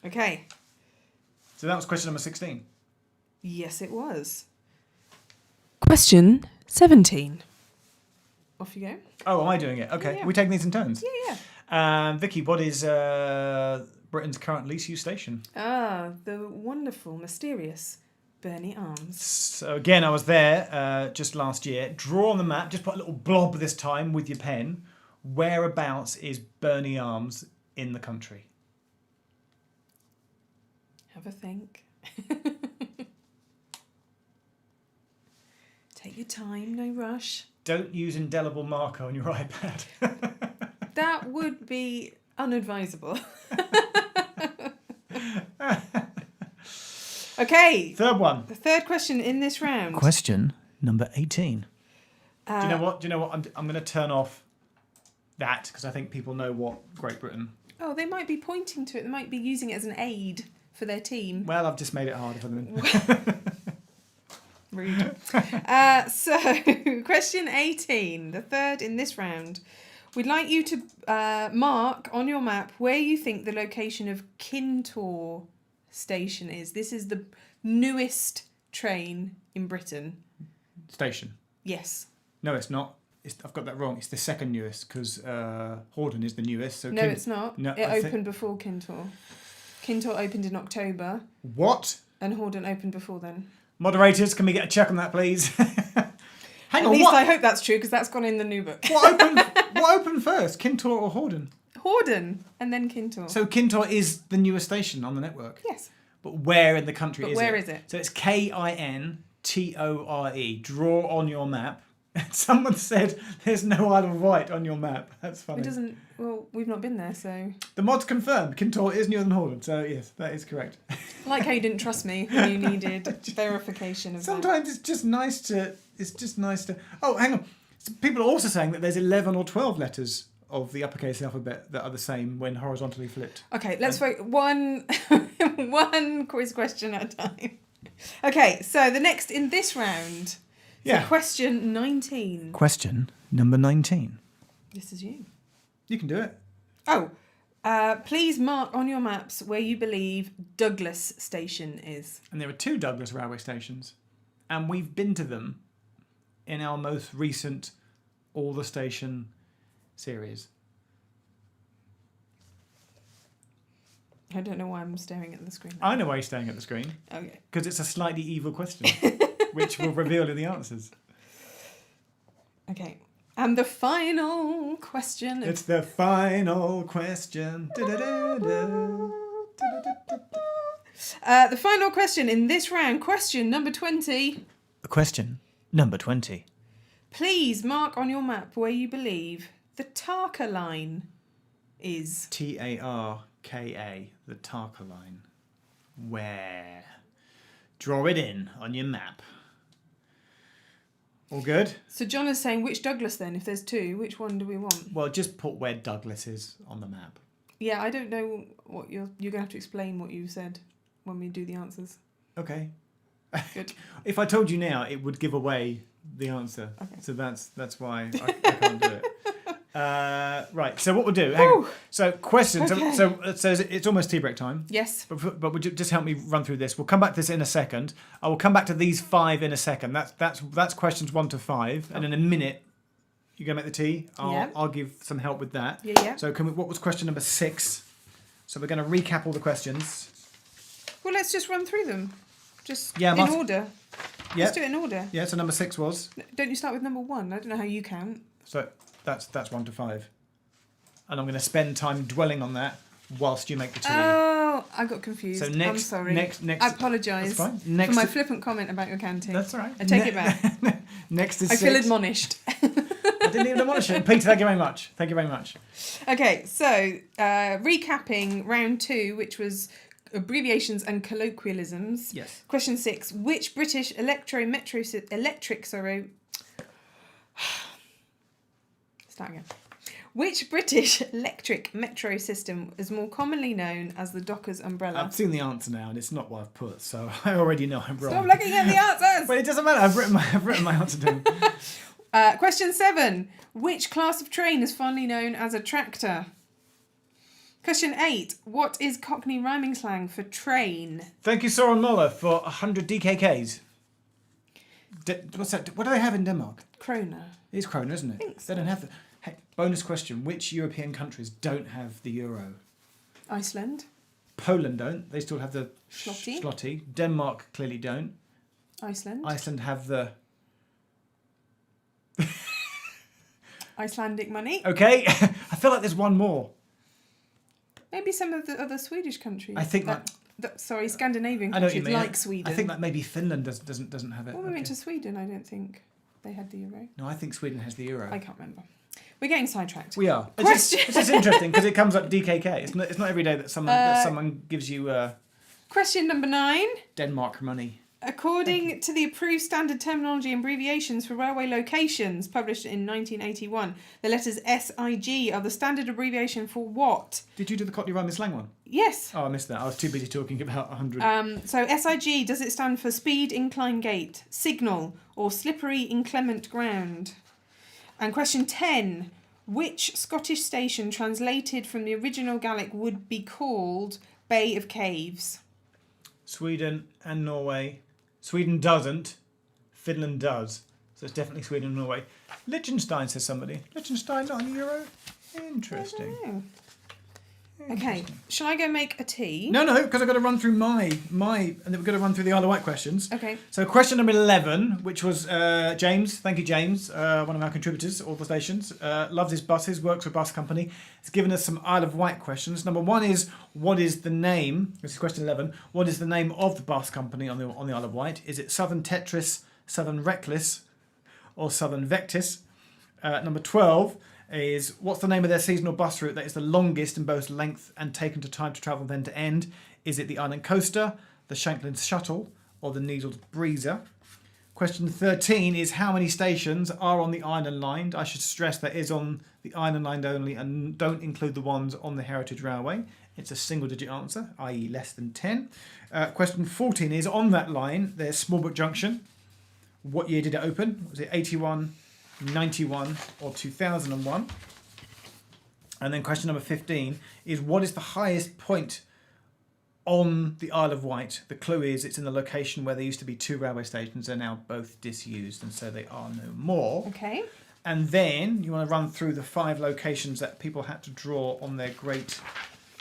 Okay. So that was question number 16. Yes, it was. Question 17. Off you go. Oh, am I doing it? Okay. Yeah. Are we taking these in turns? Yeah. Vicky, what is Britain's current least used station? The wonderful, mysterious Burney Arms. So again, I was there just last year. Draw on the map, just put a little blob this time with your pen. Whereabouts is Burney Arms in the country? Have a think. Take your time, no rush. Don't use indelible marker on your iPad. That would be unadvisable. Okay. Third one. The third question in this round. Question number 18. Do you know what? I'm going to turn off that because I think people know what Great Britain. Oh, they might be pointing to it. They might be using it as an aid for their team. Well, I've just made it harder for them. Rude. So, question 18, the third in this round. We'd like you to mark on your map where you think the location of Kintore station is. This is the newest train in Britain. Station? Yes. No, it's not. I've got that wrong. It's the second newest because Hordern is the newest. So no, it's not. No, it opened before Kintore. Kintore opened in October. What? And Hordern opened before then. Moderators, can we get a check on that, please? Hang At on, least what? I hope that's true because that's gone in the new book. What opened first, Kintore or Hordern? Hordern and then Kintore. So Kintore is the newest station on the network? Yes. But where in the country But is where it? is it? So it's Kintore. Draw on your map. Someone said there's no Isle of Wight on your map. That's funny. It doesn't... Well, we've not been there, so... The mod's confirmed. Kintore is newer than Hordern. So yes, that is correct. I like how you didn't trust me when you needed verification of Sometimes it's just nice to... Oh, hang on. So people are also saying that there's 11 or 12 letters of the uppercase alphabet that are the same when horizontally flipped. Okay, let's vote one quiz question at a time. Okay, so the next in this round... Yeah. So question 19. Question number 19. This is you. You can do it. Oh, Please mark on your maps where you believe Douglas Station is. And there are 2 Douglas railway stations. And we've been to them in our most recent All the Station series. I don't know why I'm staring at the screen. I know why you're staring at the screen. Okay. Because it's a slightly evil question, which will reveal the answers. Okay. And the final question. It's the final question. The final question in this round, question number 20. Question number 20. Please mark on your map where you believe the Tarka line is. Tarka, the Tarka line. Where? Draw it in on your map. All good? So John is saying which Douglas then? If there's 2, which one do we want? Well, just put where Douglas is on the map. Yeah, I don't know what you're going to have to explain what you said when we do the answers. Okay. Good. If I told you now, it would give away the answer. Okay. So that's why I can't do it. Right. So what we'll do? Hang on. So questions. Okay. So it's almost tea break time. Yes. But would you just help me run through this? We'll come back to this in a second. I will come back to these 5 in a second. That's questions 1 to 5, and in a minute, you're gonna make the tea. I'll give some help with that. Yeah. So what was question number 6? So we're gonna recap all the questions. Well, let's just run through them. Just Yeah, in order. Yeah. Let's do it in order. Yeah. So number 6 was. Don't you start with number 1? I don't know how you count. So that's 1 to 5, and I'm going to spend time dwelling on that whilst you make the tea. Oh, I got confused. So next, I'm sorry. next. I apologise That's fine. for Next, my flippant comment about your canteen. that's all right. I take it back. Next is I 6. feel admonished. I didn't even admonish it. Peter, thank you very much. Thank you very much. Okay, so recapping round 2, which was abbreviations and colloquialisms. Yes. Question 6: which British Which British electric metro system is more commonly known as the Dockers umbrella? I've seen the answer now, and it's not what I've put, so I already know I'm wrong. Stop looking at the answers! But it doesn't matter. I've written my answer down. Question 7: which class of train is fondly known as a tractor? Question 8: what is Cockney rhyming slang for train? Thank you, Soren Muller, for 100 DKKs. What's that? What do they have in Denmark? Kroner. It is krona, isn't it? I think so. They don't have the. Hey, bonus question: which European countries don't have the euro? Iceland. Poland don't. They still have the Zloty. Denmark clearly don't. Iceland. Iceland have the. Icelandic money. Okay, I feel like there's one more. Maybe some of the other Swedish countries. I think sorry, Scandinavian I know what countries you mean. like Sweden. I think that maybe Finland doesn't have it. When we went to Sweden, I don't think they had the euro. No, I think Sweden has the euro. I can't remember. We're getting sidetracked. We are. Question. It's just interesting because it comes up DKK. It's not every day that someone gives you Question number 9. Denmark money. According to the approved standard terminology and abbreviations for railway locations published in 1981, the letters SIG are the standard abbreviation for what? Did you do the Cockney rhyming slang one? Yes. Oh, I missed that. I was too busy talking about 100. So SIG, does it stand for speed, incline, gate, signal, or slippery, inclement ground? And question 10, which Scottish station translated from the original Gaelic would be called Bay of Caves? Sweden and Norway. Sweden doesn't. Finland does. So it's definitely Sweden and Norway. Liechtenstein, says somebody. Liechtenstein not on the euro? Interesting. I don't know. Okay, shall I go make a tea? No, because I've got to run through my, and then we've got to run through the Isle of Wight questions. Okay. So question number 11, which was James. Thank you, James, one of our contributors, all the stations. Loves his buses, works for a bus company. He's given us some Isle of Wight questions. Number 1 is, what is the name? This is question 11. What is the name of the bus company on the Isle of Wight? Is it Southern Tetris, Southern Reckless, or Southern Vectis? Number 12 is, what's the name of their seasonal bus route that is the longest in both length and taken to time to travel then to end? Is it the Island Coaster, the Shanklin Shuttle, or the Needles Breezer? Question 13 is, how many stations are on the Island Line? I should stress that is on the Island Line only and don't include the ones on the Heritage Railway. It's a single digit answer, i.e. less than 10. Question 14 is, on that line, there's Smallbrook Junction. What year did it open? Was it 81, 91 or 2001? And then question number 15 is, what is the highest point on the Isle of Wight? The clue is it's in the location where there used to be 2 railway stations. They're now both disused, and so they are no more. Okay. And then you want to run through the 5 locations that people had to draw on their Great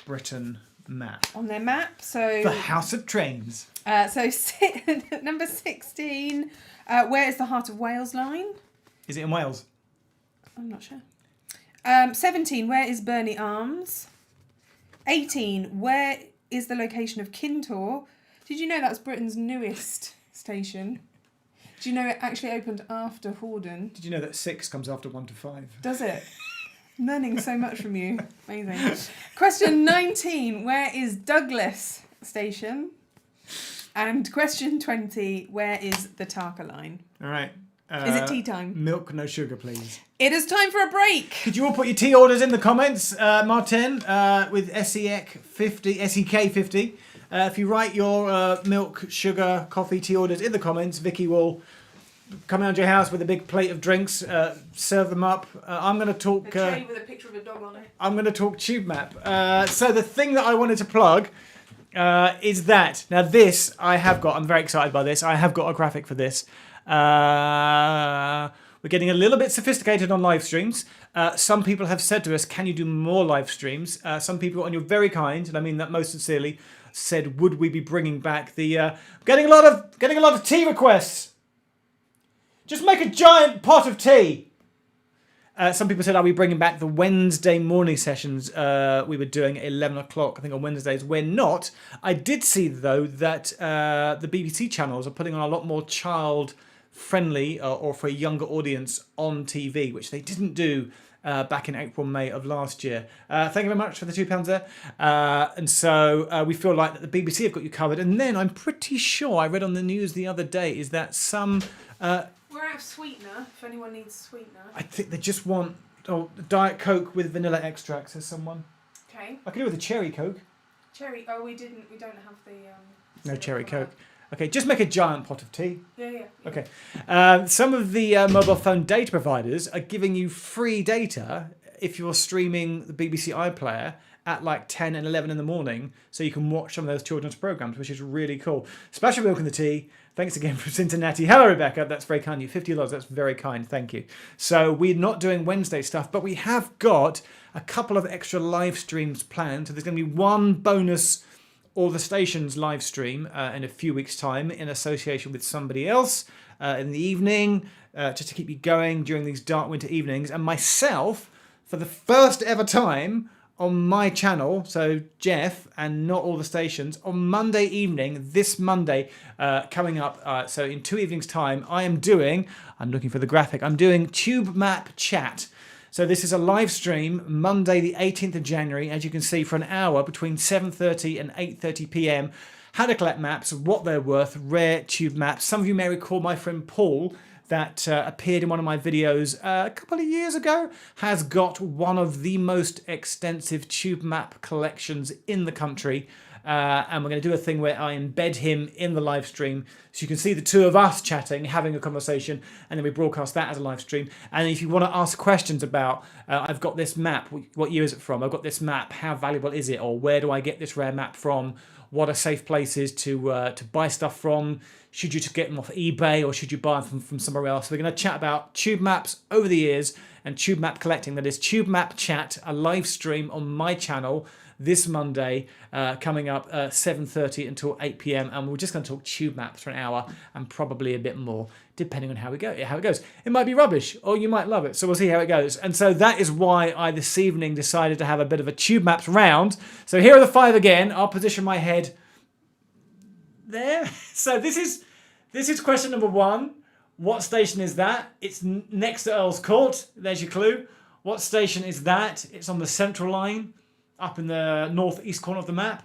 Britain map. On their map, so... The House of Trains. Number 16, where is the Heart of Wales line? Is it in Wales? I'm not sure. 17, where is Burnley Arms? 18, where is the location of Kintore? Did you know that's Britain's newest station? Do you know it actually opened after Hordern? Did you know that 6 comes after 1 to 5? Does it? I'm learning so much from you. Amazing. Question 19, where is Douglas station? And question 20, where is the Tarka line? All right. Is it tea time? Milk, no sugar, please. It is time for a break. Could you all put your tea orders in the comments, Martin, with SEK50. If you write your milk, sugar, coffee, tea orders in the comments, Vicky will come around your house with a big plate of drinks, serve them up. I'm going to talk... A tray with a picture of a dog on it. I'm going to talk tube map. So the thing that I wanted to plug is that. Now this, I'm very excited by this. I have got a graphic for this. We're getting a little bit sophisticated on live streams. Some people have said to us, can you do more live streams? Some people, and you're very kind, and I mean that most sincerely, said, would we be bringing back the... getting a lot of tea requests. Just make a giant pot of tea. Some people said, are we bringing back the Wednesday morning sessions we were doing at 11 o'clock, I think on Wednesdays? We're not. I did see, though, that the BBC channels are putting on a lot more child-friendly or for a younger audience on TV, which they didn't do back in April, May of last year. Thank you very much for the £2 there. And so we feel like that the BBC have got you covered. And then I'm pretty sure, I read on the news the other day, is that some... We're out of sweetener, if anyone needs sweetener. I think they just want Diet Coke with vanilla extract, says someone. Okay. I could do with a cherry Coke. Cherry, we don't have the... No cherry Coke. Okay, just make a giant pot of tea. Yeah. Okay. Some of the mobile phone data providers are giving you free data if you're streaming the BBC iPlayer at like 10 and 11 in the morning, so you can watch some of those children's programs, which is really cool. Special milk in the tea. Thanks again for Cincinnati. Hello, Rebecca. That's very kind of you. $50. That's very kind. Thank you. So we're not doing Wednesday stuff, but we have got a couple of extra live streams planned. So there's going to be one bonus All the Stations live stream in a few weeks' time in association with somebody else in the evening, just to keep you going during these dark winter evenings. And myself, for the first ever time on my channel, so Jeff and Not All the Stations, on Monday evening, this Monday coming up, so in 2 evenings' time, I'm doing Tube Map Chat. So this is a live stream, Monday the 18th of January, as you can see, for an hour between 7:30 and 8:30 p.m. How to collect maps, what they're worth, rare tube maps. Some of you may recall my friend Paul, that appeared in one of my videos a couple of years ago, has got one of the most extensive tube map collections in the country. And we're going to do a thing where I embed him in the live stream, so you can see the two of us chatting, having a conversation, and then we broadcast that as a live stream. And if you want to ask questions about, I've got this map, what year is it from? I've got this map, how valuable is it? Or where do I get this rare map from? What are safe places to buy stuff from? Should you just get them off eBay, or should you buy them from somewhere else? We're going to chat about tube maps over the years and tube map collecting. That is Tube Map Chat, a live stream on my channel this Monday, coming up 7:30 until 8 p.m. And we're just going to talk tube maps for an hour and probably a bit more, depending on how it goes. It might be rubbish, or you might love it. So we'll see how it goes. And so that is why I this evening decided to have a bit of a tube maps round. So here are the 5 again. I'll position my head there. So this is question number 1. What station is that? It's next to Earl's Court. There's your clue. What station is that? It's on the Central Line, up in the northeast corner of the map.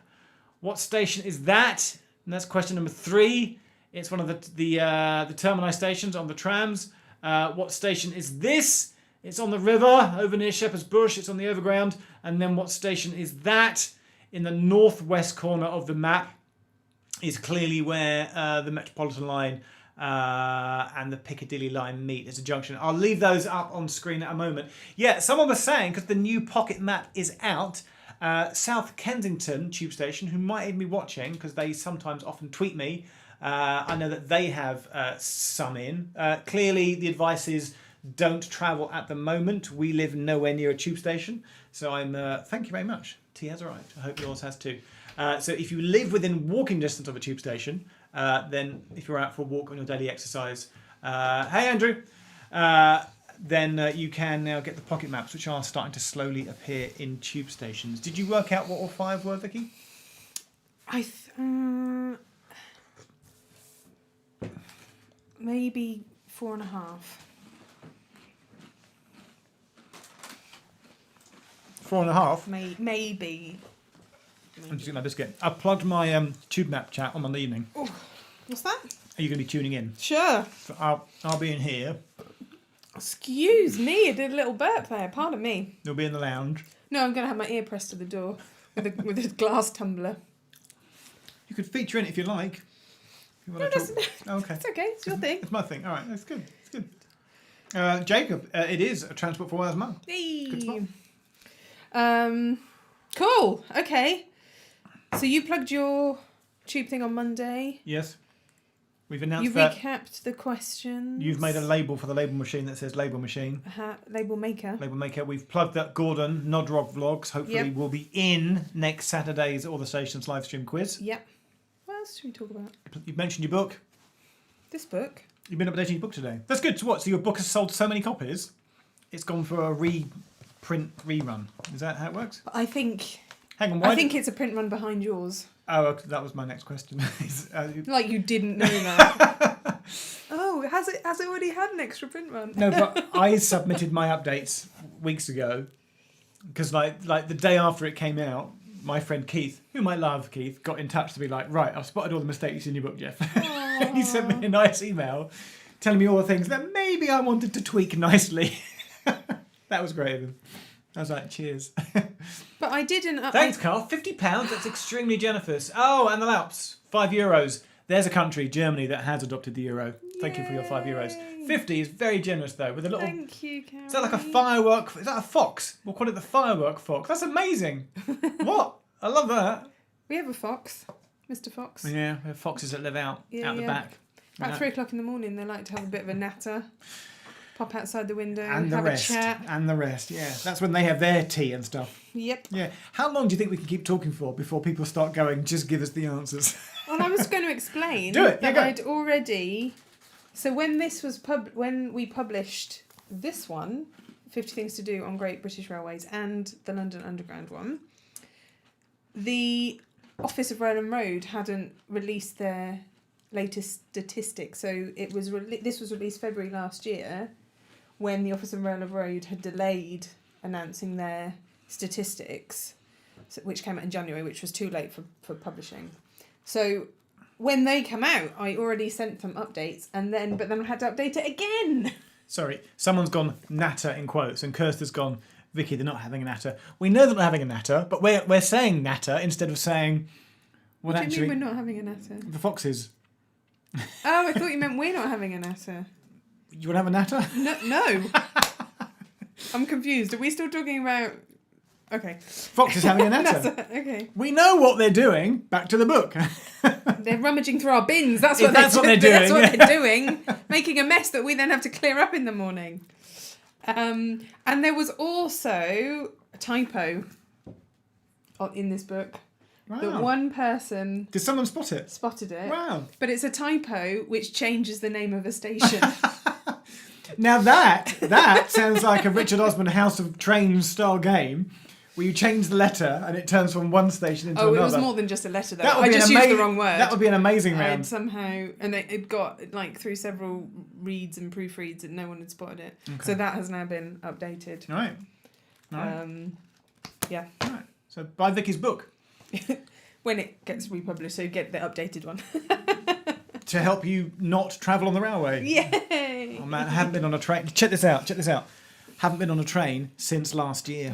What station is that? And that's question number 3. It's one of the termini stations on the trams. What station is this? It's on the river over near Shepherd's Bush. It's on the overground. And then what station is that? In the northwest corner of the map is clearly where the Metropolitan line and the Piccadilly line meet as a junction. I'll leave those up on screen at a moment. Yeah, someone was saying, because the new pocket map is out, South Kensington tube station, who might even be watching, because they sometimes often tweet me, I know that they have some in. Clearly, the advice is don't travel at the moment. We live nowhere near a tube station. So thank you very much. Tea has arrived. I hope yours has too. So if you live within walking distance of a tube station, then if you're out for a walk on your daily exercise, hey Andrew, then you can now get the pocket maps, which are starting to slowly appear in tube stations. Did you work out what all 5 were, Vicky? Maybe 4.5. 4.5? Maybe. I'm just getting my biscuit. I plugged my tube map chat on Monday evening. Oh, what's that? Are you going to be tuning in? Sure. So I'll be in here. Excuse me, I did a little burp there. Pardon me. You'll be in the lounge. No, I'm going to have my ear pressed to the door with a glass tumbler. You could feature in it if you like. If you want No, to talk. Oh, okay. It's okay. It's your thing. It's my thing. All right, that's good. It's good. Jacob, it is a Transport for Wales month. Hey. Good spot. Cool. Okay. So you plugged your tube thing on Monday. Yes. We've announced You that recapped the questions. you've made a label for the label machine that says label machine. Label maker. Label maker. We've plugged that Gordon Nodrog vlogs. Hopefully will be in next Saturday's All the Stations live stream quiz. Yep. What else should we talk about? You've mentioned your book. This book. You've been updating your book today. That's good. So what? So your book has sold so many copies, it's gone for a reprint rerun. Is that how it works? I think. Hang on. I think it's a print run behind yours. Oh, okay, that was my next question. Like you didn't know that. Oh, has it already had an extra print run? No, but I submitted my updates weeks ago because like the day after it came out, my friend Keith, whom I love, Keith, got in touch to be like, right, I've spotted all the mistakes in your book, Jeff. He sent me a nice email telling me all the things that maybe I wanted to tweak nicely. That was great of him. I was like, cheers. But I didn't. Thanks, Carl. £50. That's extremely generous. Oh, and the Alps. €5. There's a country, Germany, that has adopted the euro. Thank you for your €5. 50 is very generous though, with a little. Thank you, Karen. Is that like a firework? Is that a fox? We'll call it the firework fox. That's amazing. What? I love that. We have a fox, Mr. Fox. Yeah, we have foxes that live out the back. About 3 o'clock in the morning, they like to have a bit of a natter. Pop outside the window, and have the rest, a chat. and the rest. Yeah, that's when they have their tea and stuff. Yep. Yeah. How long do you think we can keep talking for before people start going? Just give us the answers. Well, I was going to explain Do it. Yeah, that go. I'd already. So when this was when we published this one, 50 Things to Do on Great British Railways, and the London Underground one, the Office of Rail and Road hadn't released their latest statistics. So it was this was released February last year, when the Office of Rail and Road had delayed announcing their statistics, which came out in January, which was too late for publishing. So when they come out, I already sent them updates, but then I had to update it again. Sorry, someone's gone natter in quotes, and Kirsty's gone, Vicky, they're not having a natter. We know they're not having a natter, but we're saying natter instead of saying. Well, What do actually, you mean we're not having a natter? the foxes. Oh, I thought you meant we're not having a natter. You want to have a natter? No. I'm confused. Are we still talking about... Okay. Foxes having a natter. Okay. We know what they're doing. Back to the book. They're rummaging through our bins. That's If what that's what they're That's doing, what yeah. they're doing. Making a mess that we then have to clear up in the morning. And there was also a typo in this book. Wow. That one person Did someone spot it? spotted it. Wow. But it's a typo which changes the name of a station. Now that sounds like a Richard Osman House of Trains style game where you change the letter and it turns from one station into another. It was more than just a letter though. That would I be just an used ama- the wrong word. That would be an amazing round. I'd somehow, and it got like through several reads and proofreads and no one had spotted it. Okay. So that has now been updated. All right. Yeah. All right. So buy Vicky's book When it gets republished, so you get the updated one. to help you not travel on the railway. Yay! Oh man, I haven't been on a train. Check this out. Haven't been on a train since last year.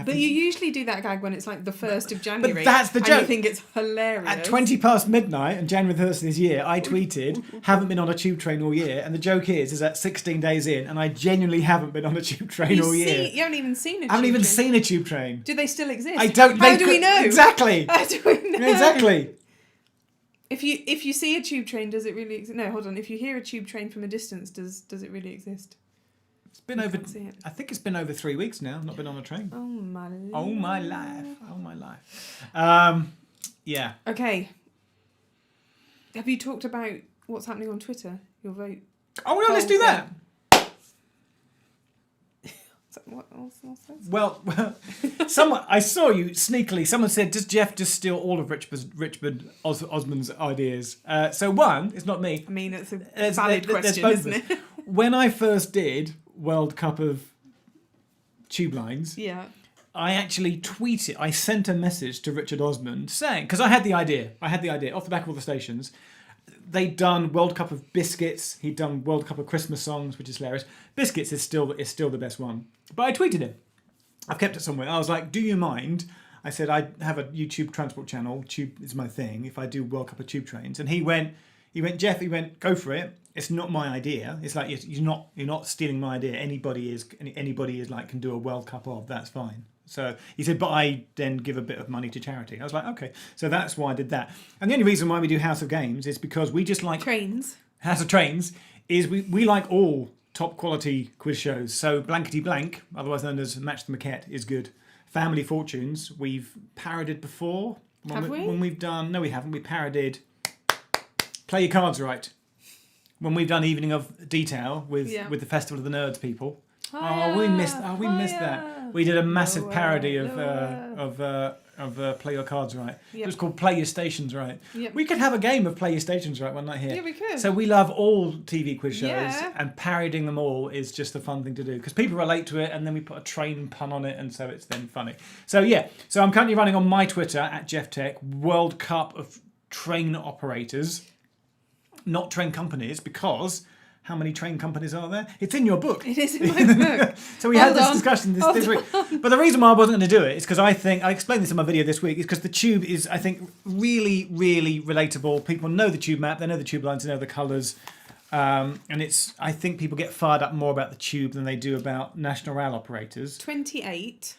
But you usually do that gag when it's like the 1st of January. that's the And joke. you think it's hilarious. At 20 past midnight on January 1st of this year, I tweeted, haven't been on a tube train all year. And the joke is that 16 days in, and I genuinely haven't been on a tube train all year. You haven't even seen a tube I haven't even train. seen a tube train. Do they still exist? I don't. How do we know? Exactly. How do we know? Exactly. If you see a tube train, does it really exist? No, hold on. If you hear a tube train from a distance, does it really exist? It's been over. Can't see it. I think it's been over 3 weeks now. Not been on a train. Oh my life. Oh my life. Oh my life. Yeah. Okay. Have you talked about what's happening on Twitter? Your vote. Oh no, let's do that. What's that? Well, someone I saw you sneakily. Someone said, "Does Jeff just steal all of Richmond Osman's ideas?" So one, it's not me. I mean, it's a There's valid both question, of isn't us. it? When I first did World Cup of Tube Lines, Yeah. I actually tweeted. I sent a message to Richard Osman saying, because I had the idea off the back of all the stations. They'd done World Cup of Biscuits. He'd done World Cup of Christmas songs, which is hilarious. Biscuits is still the best one. But I tweeted him. I've kept it somewhere. I was like, "Do you mind?" I said, "I have a YouTube transport channel. Tube is my thing. If I do World Cup of Tube Trains," and he went, "Jeff, go for it. It's not my idea. It's like you're not stealing my idea. Anybody is like can do a World Cup of. That's fine." So he said, "But I then give a bit of money to charity." I was like, "Okay." So that's why I did that. And the only reason why we do House of Games is because we just like Trains. House of Trains is we like all top quality quiz shows. So Blankety Blank, otherwise known as Match the Maquette, is good. Family Fortunes, we've parodied before. Have we? When we've done, no, we haven't. We parodied Play Your Cards Right. When we've done Evening of Detail with the Festival of the Nerds people. We missed that. We did a massive parody of Play Your Cards Right. Yep. It was called Play Your Stations Right. Yep. We could have a game of Play Your Stations Right one night here. Yeah, we could. So we love all TV quiz shows, Yeah. and parodying them all is just a fun thing to do because people relate to it, and then we put a train pun on it, and so it's then funny. So yeah, so I'm currently running on my Twitter at JeffTech World Cup of Train Operators, not train companies, because how many train companies are there? It's in your book. It is in my book. So we had this discussion this week. But the reason why I wasn't going to do it is because I think, I explained this in my video this week, is because the tube is, I think, really, really relatable. People know the tube map, they know the tube lines, they know the colours. And I think people get fired up more about the tube than they do about national rail operators. 28,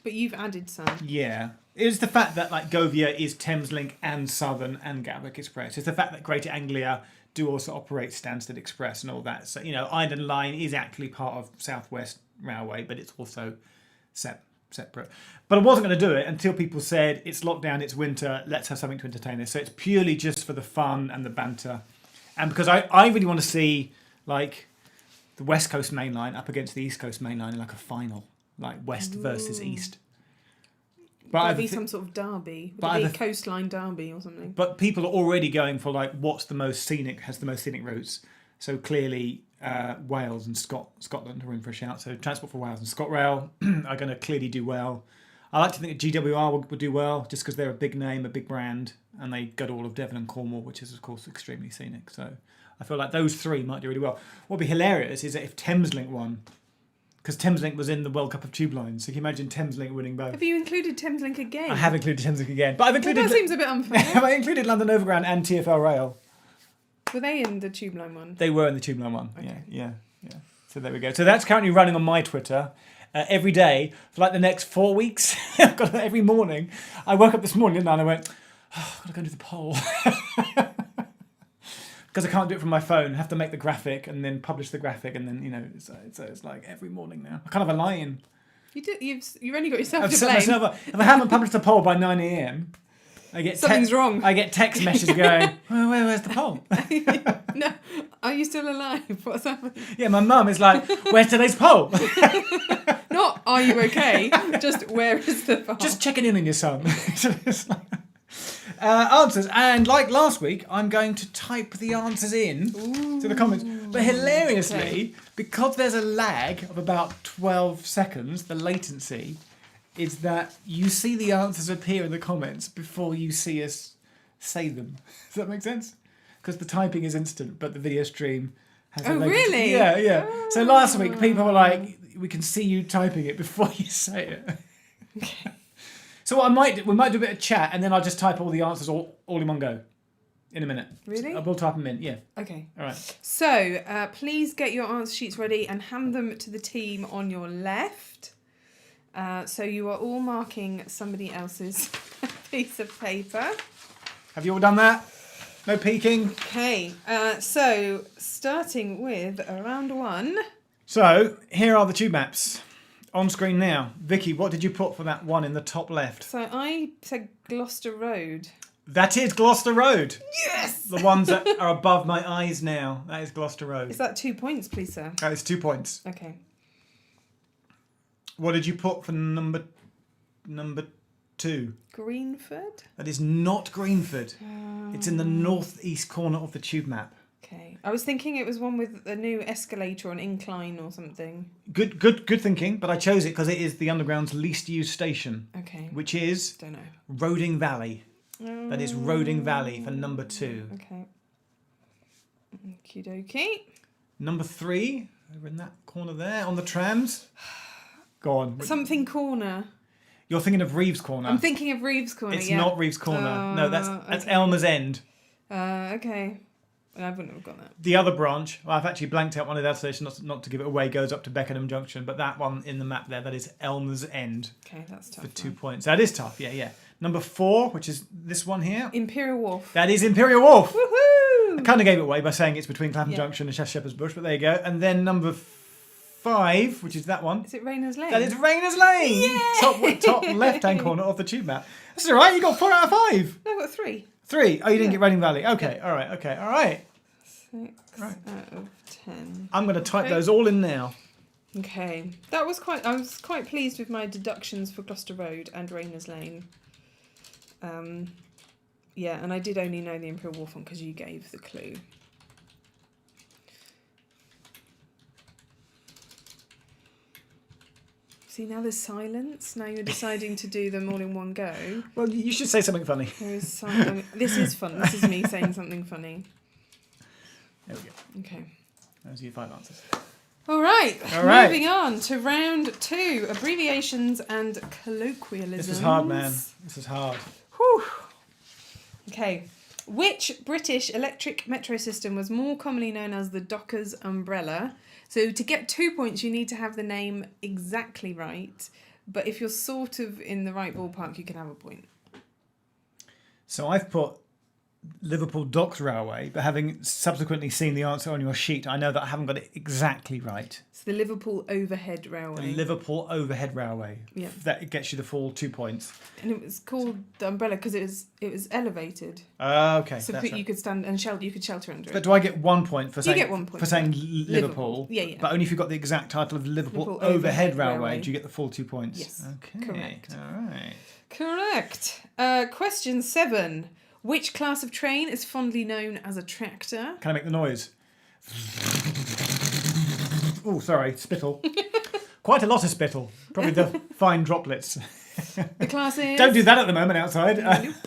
but you've added some. Yeah. It's the fact that like Govia is Thameslink and Southern and Gatwick Express. It's the fact that Greater Anglia do also operate Stansted Express and all that. So, Iron Line is actually part of South West Railway, but it's also separate. But I wasn't going to do it until people said, it's lockdown, it's winter, let's have something to entertain us. So it's purely just for the fun and the banter. And because I really want to see, like, the West Coast Main Line up against the East Coast Main Line in, like, a final. Like, West versus East. But There'll be some sort of derby. Would it be a coastline derby or something? But people are already going for like has the most scenic routes. So clearly Wales and Scotland are in for a shout. So Transport for Wales and ScotRail are going to clearly do well. I like to think that GWR will do well just because they're a big name, a big brand, and they got all of Devon and Cornwall, which is of course extremely scenic. So I feel like those three might do really well. What would be hilarious is that if Thameslink won, because Thameslink was in the World Cup of Tube Lines. So can you imagine Thameslink winning both? Have you included Thameslink again? I have included Thameslink again. But I've included... That seems a bit unfair. I included London Overground and TfL Rail. Were they in the Tube Line one? They were in the Tube Line one. Okay. Yeah. So there we go. So that's currently running on my Twitter every day for like the next 4 weeks. I've got it every morning. I woke up this morning and I went, I've got to go and do the poll. Because I can't do it from my phone. I have to make the graphic and then publish the graphic, and then it's like every morning now. I kind of a lie-in. You've only got yourself I've to set blame. myself up. If I haven't published a poll by 9 a.m, I get Something's wrong. I get text messages going, where's the poll? No, are you still alive? What's happening? Yeah, my mum is like, where's today's poll? Not are you okay? Just where is the poll? Just checking in on your son. It's like, answers, and like last week, I'm going to type the answers in to the comments. But hilariously, because there's a lag of about 12 seconds, the latency is that you see the answers appear in the comments before you see us say them. Does that make sense? Because the typing is instant, but the video stream has a latency. Really? Yeah. So last week, people were like, we can see you typing it before you say it. So what we might do a bit of chat, and then I'll just type all the answers all in one go, in a minute. Really? I will type them in. Yeah. Okay. All right. So please get your answer sheets ready and hand them to the team on your left. So you are all marking somebody else's piece of paper. Have you all done that? No peeking. Okay. So starting with round 1. So here are the tube maps on screen now. Vicky, what did you put for that one in the top left? So I said Gloucester Road. That is Gloucester Road. Yes! The ones that are above my eyes now. That is Gloucester Road. Is that 2 points, please, sir? That is 2 points. Okay. What did you put for number 2? Greenford? That is not Greenford. It's in the northeast corner of the tube map. Okay. I was thinking it was one with a new escalator or an incline or something. Good thinking, but I chose it because it is the Underground's least used station, Okay. which is Don't know. Roding Valley. That is Roding Valley for number 2. Okay. Okie dokie. Number 3, over in that corner there, on the trams. Go on. Something Corner. You're thinking of Reeves Corner. I'm thinking of Reeves Corner. It's yeah. not Reeves Corner. No, that's okay. Elmer's End. Okay. I wouldn't have got that. The other branch, well, I've actually blanked out one of the other stations, not to give it away, goes up to Beckenham Junction, but that one in the map there, that is Elmer's End. Okay, that's tough. For 2 points. That is tough, yeah. Number 4, which is this one here. Imperial Wharf. That is Imperial Wharf. Woohoo! I kind of gave it away by saying it's between Clapham Junction and Shepherd's Bush, but there you go. And then number 5, which is that one. Is it Rayners Lane? That is Rayners Lane. Yay! Top left-hand corner of the tube map. That's all right. You got 4 out of 5. No, I've got 3. 3. Oh, you didn't get Reading Valley. Okay. All right. 6 Right. out of 10. I'm going to type those all in now. Okay. I was quite pleased with my deductions for Gloucester Road and Rayners Lane. Yeah, and I did only know the Imperial Wharf one because you gave the clue. See, now there's silence. Now you're deciding to do them all in one go. Well, you should say something funny. There is silence. This is fun. This is me saying something funny. There we go. Okay. Those are your 5 answers. All right. All right. Moving on to round 2, abbreviations and colloquialisms. This is hard, man. This is hard. Whew. Okay. Which British electric metro system was more commonly known as the Dockers umbrella? So to get 2 points, you need to have the name exactly right. But if you're sort of in the right ballpark, you can have a point. So I've put Liverpool Docks Railway, but having subsequently seen the answer on your sheet, I know that I haven't got it exactly right. It's the Liverpool Overhead Railway. The Liverpool Overhead Railway. Yeah. That gets you the full 2 points. And it was called the umbrella because it was elevated. Okay. So that's you right. could stand and shelter. You could shelter under it. But do I get 1 point for saying get 1 point for saying for Liverpool? Yeah. But only if you've got the exact title of Liverpool Liverpool Overhead Overhead Railway, Railway. do you get the full 2 points? Yes. Okay. Correct. All right. Correct. Question 7. Which class of train is fondly known as a tractor? Can I make the noise? Oh, sorry, spittle. Quite a lot of spittle. Probably the fine droplets. The class is... Don't do that at the moment outside.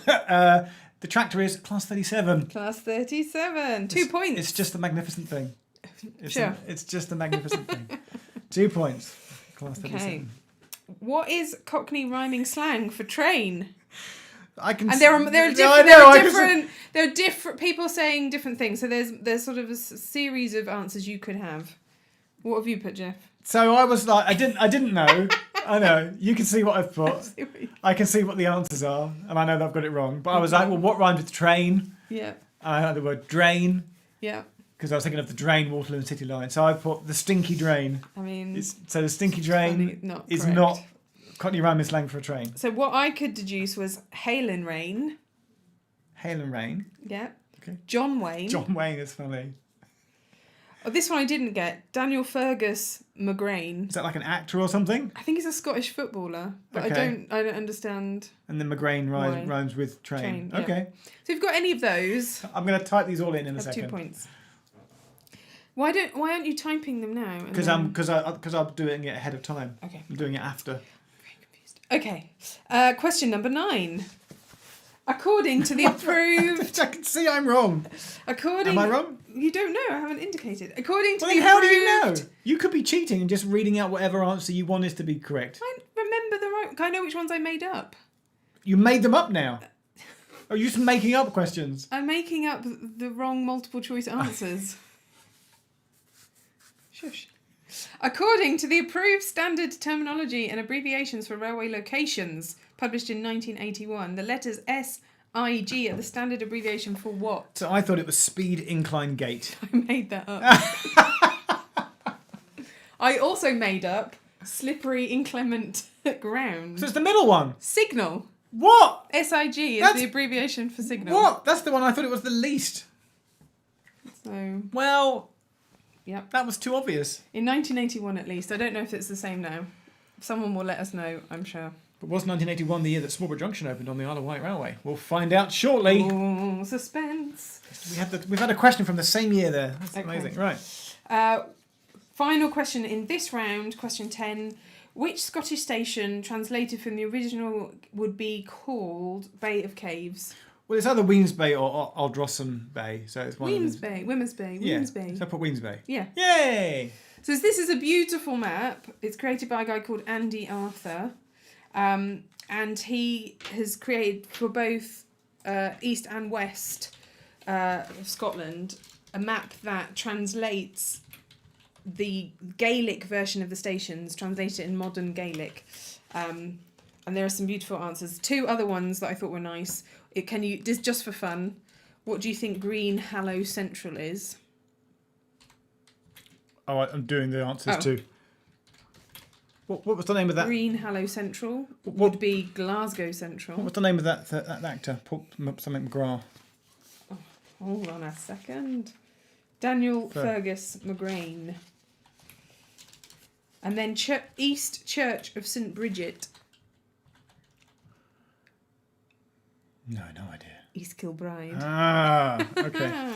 The tractor is class 37. Class 37. 2 points. It's just a magnificent thing. Sure. It's just a magnificent thing. 2 points. Class 37. Okay. What is Cockney rhyming slang for train? I can. And there are different people saying different things. So there's sort of a series of answers you could have. What have you put, Jeff? So I was like, I didn't know. I know. You can see what I've put. I can see what the answers are, and I know that I've got it wrong. But I was like, well, what rhymes with train? Yeah. And I had the word drain. Yeah. Because I was thinking of the drain Waterloo and City Line. So I put the stinky drain. I mean, so the stinky drain is correct. not Cockney rhyming slang for a train. So what I could deduce was hail and rain. Hail and rain. Yeah. Okay. John Wayne. John Wayne is funny. Oh, this one I didn't get. Daniel Fergus McGrain. Is that like an actor or something? I think he's a Scottish footballer, but Okay. I don't understand. And then McGrain rhymes with train. Yeah. Okay. So if you've got any of those, I'm going to type these all in a have second. 2 points. Why aren't you typing them now? Because I'm doing it ahead of time. Okay. I'm doing it after. Very confused. Okay. Question number 9. According to the approved... I can see I'm wrong. Am I wrong? You don't know. I haven't indicated. According to Well, the then how do approved... you know? You could be cheating and just reading out whatever answer you want is to be correct. I remember the right? Can I know which ones I made up? You made them up now. Are you just making up questions? I'm making up the wrong multiple choice answers. Shush. According to the approved standard terminology and abbreviations for railway locations, published in 1981, the letters SIG are the standard abbreviation for what? So I thought it was speed incline gate. I made that up. I also made up slippery inclement ground. So it's the middle one. Signal. What? SIG is That's- the abbreviation for signal. What? That's the one I thought it was the least. So, Well, yep. that was too obvious. In 1981 at least. I don't know if it's the same now. Someone will let us know, I'm sure. But was 1981 the year that Smallborough Junction opened on the Isle of Wight Railway? We'll find out shortly. Oh, suspense. We've had a question from the same year there. That's Okay. amazing. Right. Final question in this round, question 10. Which Scottish station, translated from the original, would be called Bay of Caves? Well, it's either Weems Bay or Aldrossum Bay. So it's one Weems of the... Bay, Weems Bay, Yeah. Weems Bay. So I put Weems Bay. Yeah. Yay! So this is a beautiful map. It's created by a guy called Andy Arthur. And he has created for both east and west of Scotland a map that translates the Gaelic version of the stations, translated in modern Gaelic. And there are some beautiful answers. Two other ones that I thought were nice. Just for fun, what do you think Green Hallow Central is? Oh, I'm doing the answers Oh. too. What was the name of that? Green Hallow Central What- would be Glasgow Central. What was the name of that actor? Paul something McGrath. Hold on a second. Daniel Fergus McGrain. And then East Church of St Bridget, No idea. East Kilbride. Ah, okay.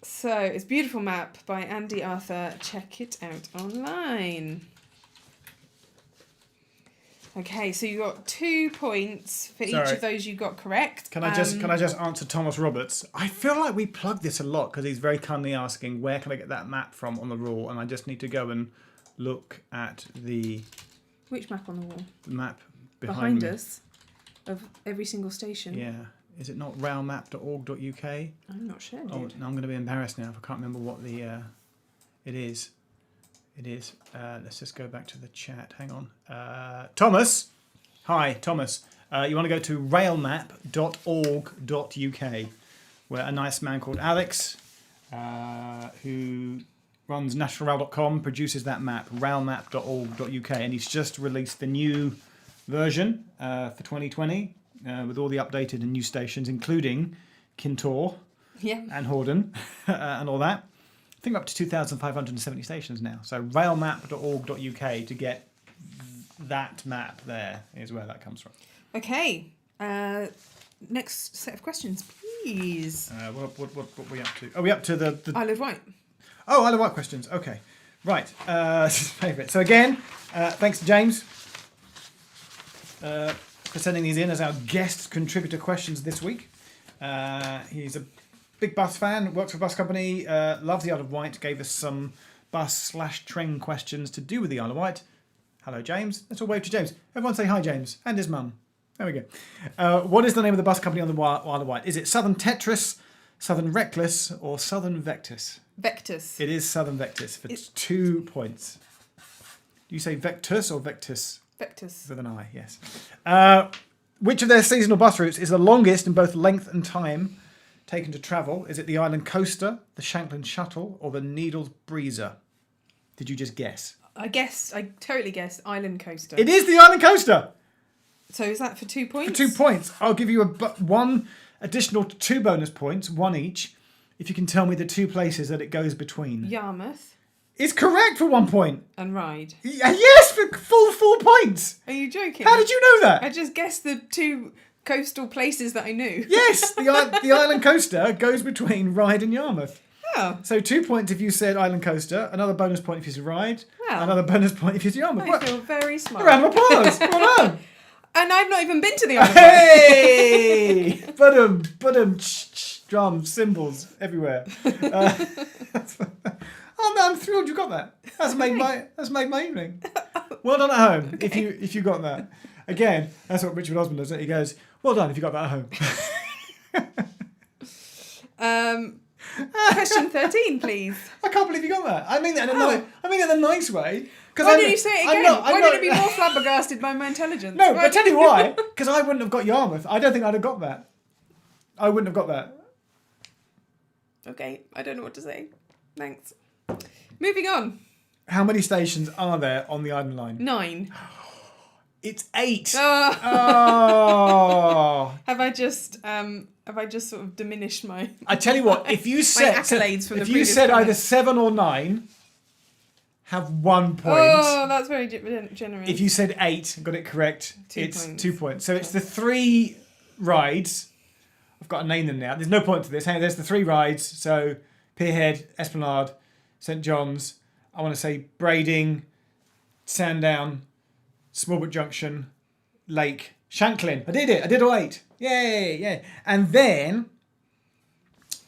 So it's a beautiful map by Andy Arthur. Check it out online. Okay, so you got 2 points for each Sorry. of those you got correct. Can I just answer Thomas Roberts? I feel like we plug this a lot because he's very kindly asking where can I get that map from on the rule, and I just need to go and look at the Which map on the wall? map Behind me. us of every single station. Yeah. Is it not railmap.org.uk? I'm not sure, dude. Oh, now I'm going to be embarrassed now if I can't remember what the it is. It is. Let's just go back to the chat. Hang on. Thomas. Hi, Thomas. You want to go to railmap.org.uk, where a nice man called Alex, who runs nationalrail.com, produces that map, railmap.org.uk, and he's just released the new version for 2020 with all the updated and new stations, including Kintore Yeah. and Horden and all that. I think we're up to 2,570 stations now. So railmap.org.uk to get that map there is where that comes from. Okay. Next set of questions, please. What are we up to? Are we up to the... Isle of Wight. Oh, Isle of Wight questions. Okay. Right. Favourite. So again, thanks to James for sending these in as our guest contributor questions this week. He's a big bus fan, works for a bus company, loves the Isle of Wight, gave us some bus/train questions to do with the Isle of Wight. Hello, James. Let's all wave to James. Everyone say hi, James, and his mum. There we go. What is the name of the bus company on the Isle of Wight? Is it Southern Tetris, Southern Reckless, or Southern Vectus? Vectus. It is Southern Vectus for 2 points. Do you say Vectus or Vectus? Vectus. With an I, yes. Which of their seasonal bus routes is the longest in both length and time taken to travel? Is it the Island Coaster, the Shanklin Shuttle, or the Needles Breezer? Did you just guess? I totally guessed Island Coaster. It is the Island Coaster! So is that for 2 points? For 2 points. I'll give you one additional 2 bonus points, one each, if you can tell me the 2 places that it goes between. Yarmouth It's correct for 1 point. and Ryde. Yes, for full 4 points. Are you joking? How did you know that? I just guessed the 2 coastal places that I knew. Yes, the Island Coaster goes between Ryde and Yarmouth. Oh. So 2 points if you said Island Coaster, another bonus point if you said Ryde, Wow. another bonus point if you said Yarmouth. I feel very smart. A round of applause. Well done. And I've not even been to the Isle of Wight. Hey! Ba-dum, drums, cymbals everywhere. Oh no, I'm thrilled you got that. That's made my evening. Well done at home. Okay. If you got that. Again, that's what Richard Osman does. He goes, well done if you got that at home. Question 13, please. I can't believe you got that. I mean that in a nice way. Why didn't you say it again? Why didn't you be more flabbergasted by my intelligence? No, but I tell you why. Because I wouldn't have got Yarmouth. I don't think I'd have got that. I wouldn't have got that. Okay, I don't know what to say. Thanks. Moving on. How many stations are there on the Island Line? 9. It's 8. Oh. Have I just sort of diminished my? I tell you what, if you said accolades from if you said either 7 or 9, have 1 point. Oh, that's very generous. If you said 8 and got it correct, 2 it's points. 2 points. So it's the 3 rides. I've got to name them now. There's no point to this. Hey, there's the 3 rides. So Pierhead, Esplanade, St John's. I want to say Brading, Sandown, Smallbrook Junction, Lake, Shanklin. I did it. I did all 8. Yay, yeah. And then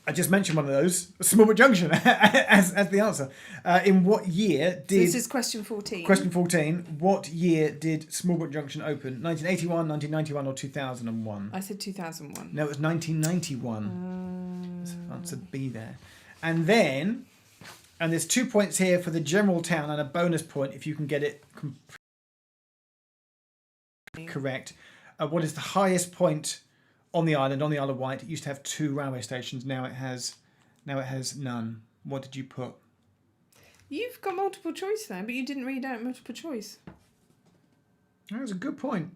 I just mentioned one of those, Smallbrook Junction, as the answer. In what year did... So this is question 14. Question 14. What year did Smallbrook Junction open? 1981, 1991 or 2001? I said 2001. No, it was 1991. That's answer B there. And then, and there's 2 points here for the general town and a bonus point if you can get it correct. What is the highest point on the island, on the Isle of Wight? It used to have 2 railway stations. Now it has none. What did you put? You've got multiple choice there, but you didn't read out multiple choice. That was a good point.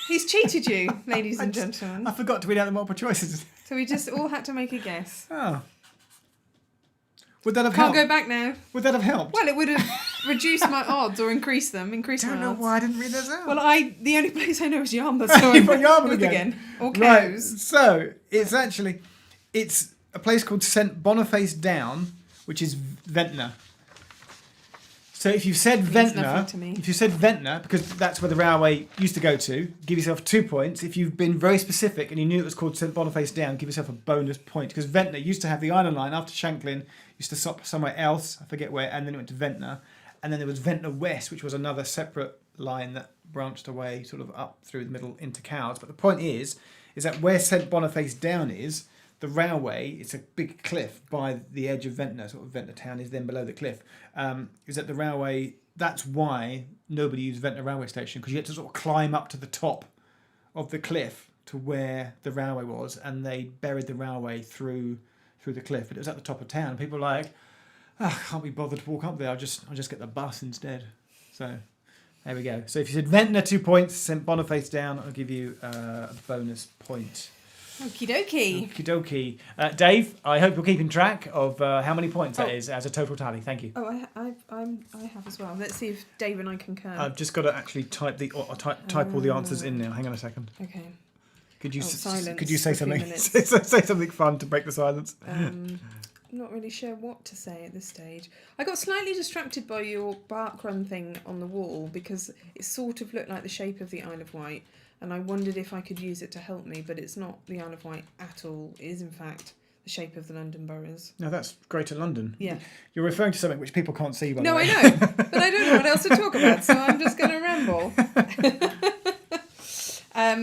He's cheated you, ladies and gentlemen. I forgot to read out the multiple choices. So we just all had to make a guess. Oh. Would that have helped? Can't go back now. Would that have helped? Well, it would have reduced my odds or increased them. I don't know why I didn't read those out. Well, the only place I know is Yarmouth, so I put Yarmouth again. Or Cows. Right. So it's a place called St Boniface Down, which is Ventnor. So if you've said Ventnor, because that's where the railway used to go to, give yourself 2 points. If you've been very specific and you knew it was called St Boniface Down, give yourself a bonus point. Because Ventnor used to have the Island Line after Shanklin, used to stop somewhere else, I forget where, and then it went to Ventnor. And then there was Ventnor West, which was another separate line that branched away sort of up through the middle into Cowes. But the point is that where St Boniface Down is, the railway, it's a big cliff by the edge of Ventnor, sort of Ventnor town is then below the cliff, is that the railway, that's why nobody used Ventnor railway station, because you had to sort of climb up to the top of the cliff to where the railway was, and they buried the railway through the cliff. But it was at the top of town. People were like, I can't be bothered to walk up there, I'll just get the bus instead. So there we go. So if you said Ventnor, 2 points, St Boniface Down, I'll give you a bonus point. Okie dokie. Okie dokie. Dave, I hope you're keeping track of how many points that is as a total tally. Thank you. Oh, I have as well. Let's see if Dave and I concur. I've just got to actually type all the answers in now. Hang on a second. Okay. Could you silence could you say for a few something? minutes. say something fun to break the silence. I'm not really sure what to say at this stage. I got slightly distracted by your bark run thing on the wall because it sort of looked like the shape of the Isle of Wight. And I wondered if I could use it to help me, but it's not the Isle of Wight at all. It is, in fact, the shape of the London boroughs. No, that's Greater London. Yeah. You're referring to something which people can't see, by the way. No, I know, but I don't know what else to talk about, so I'm just going to ramble.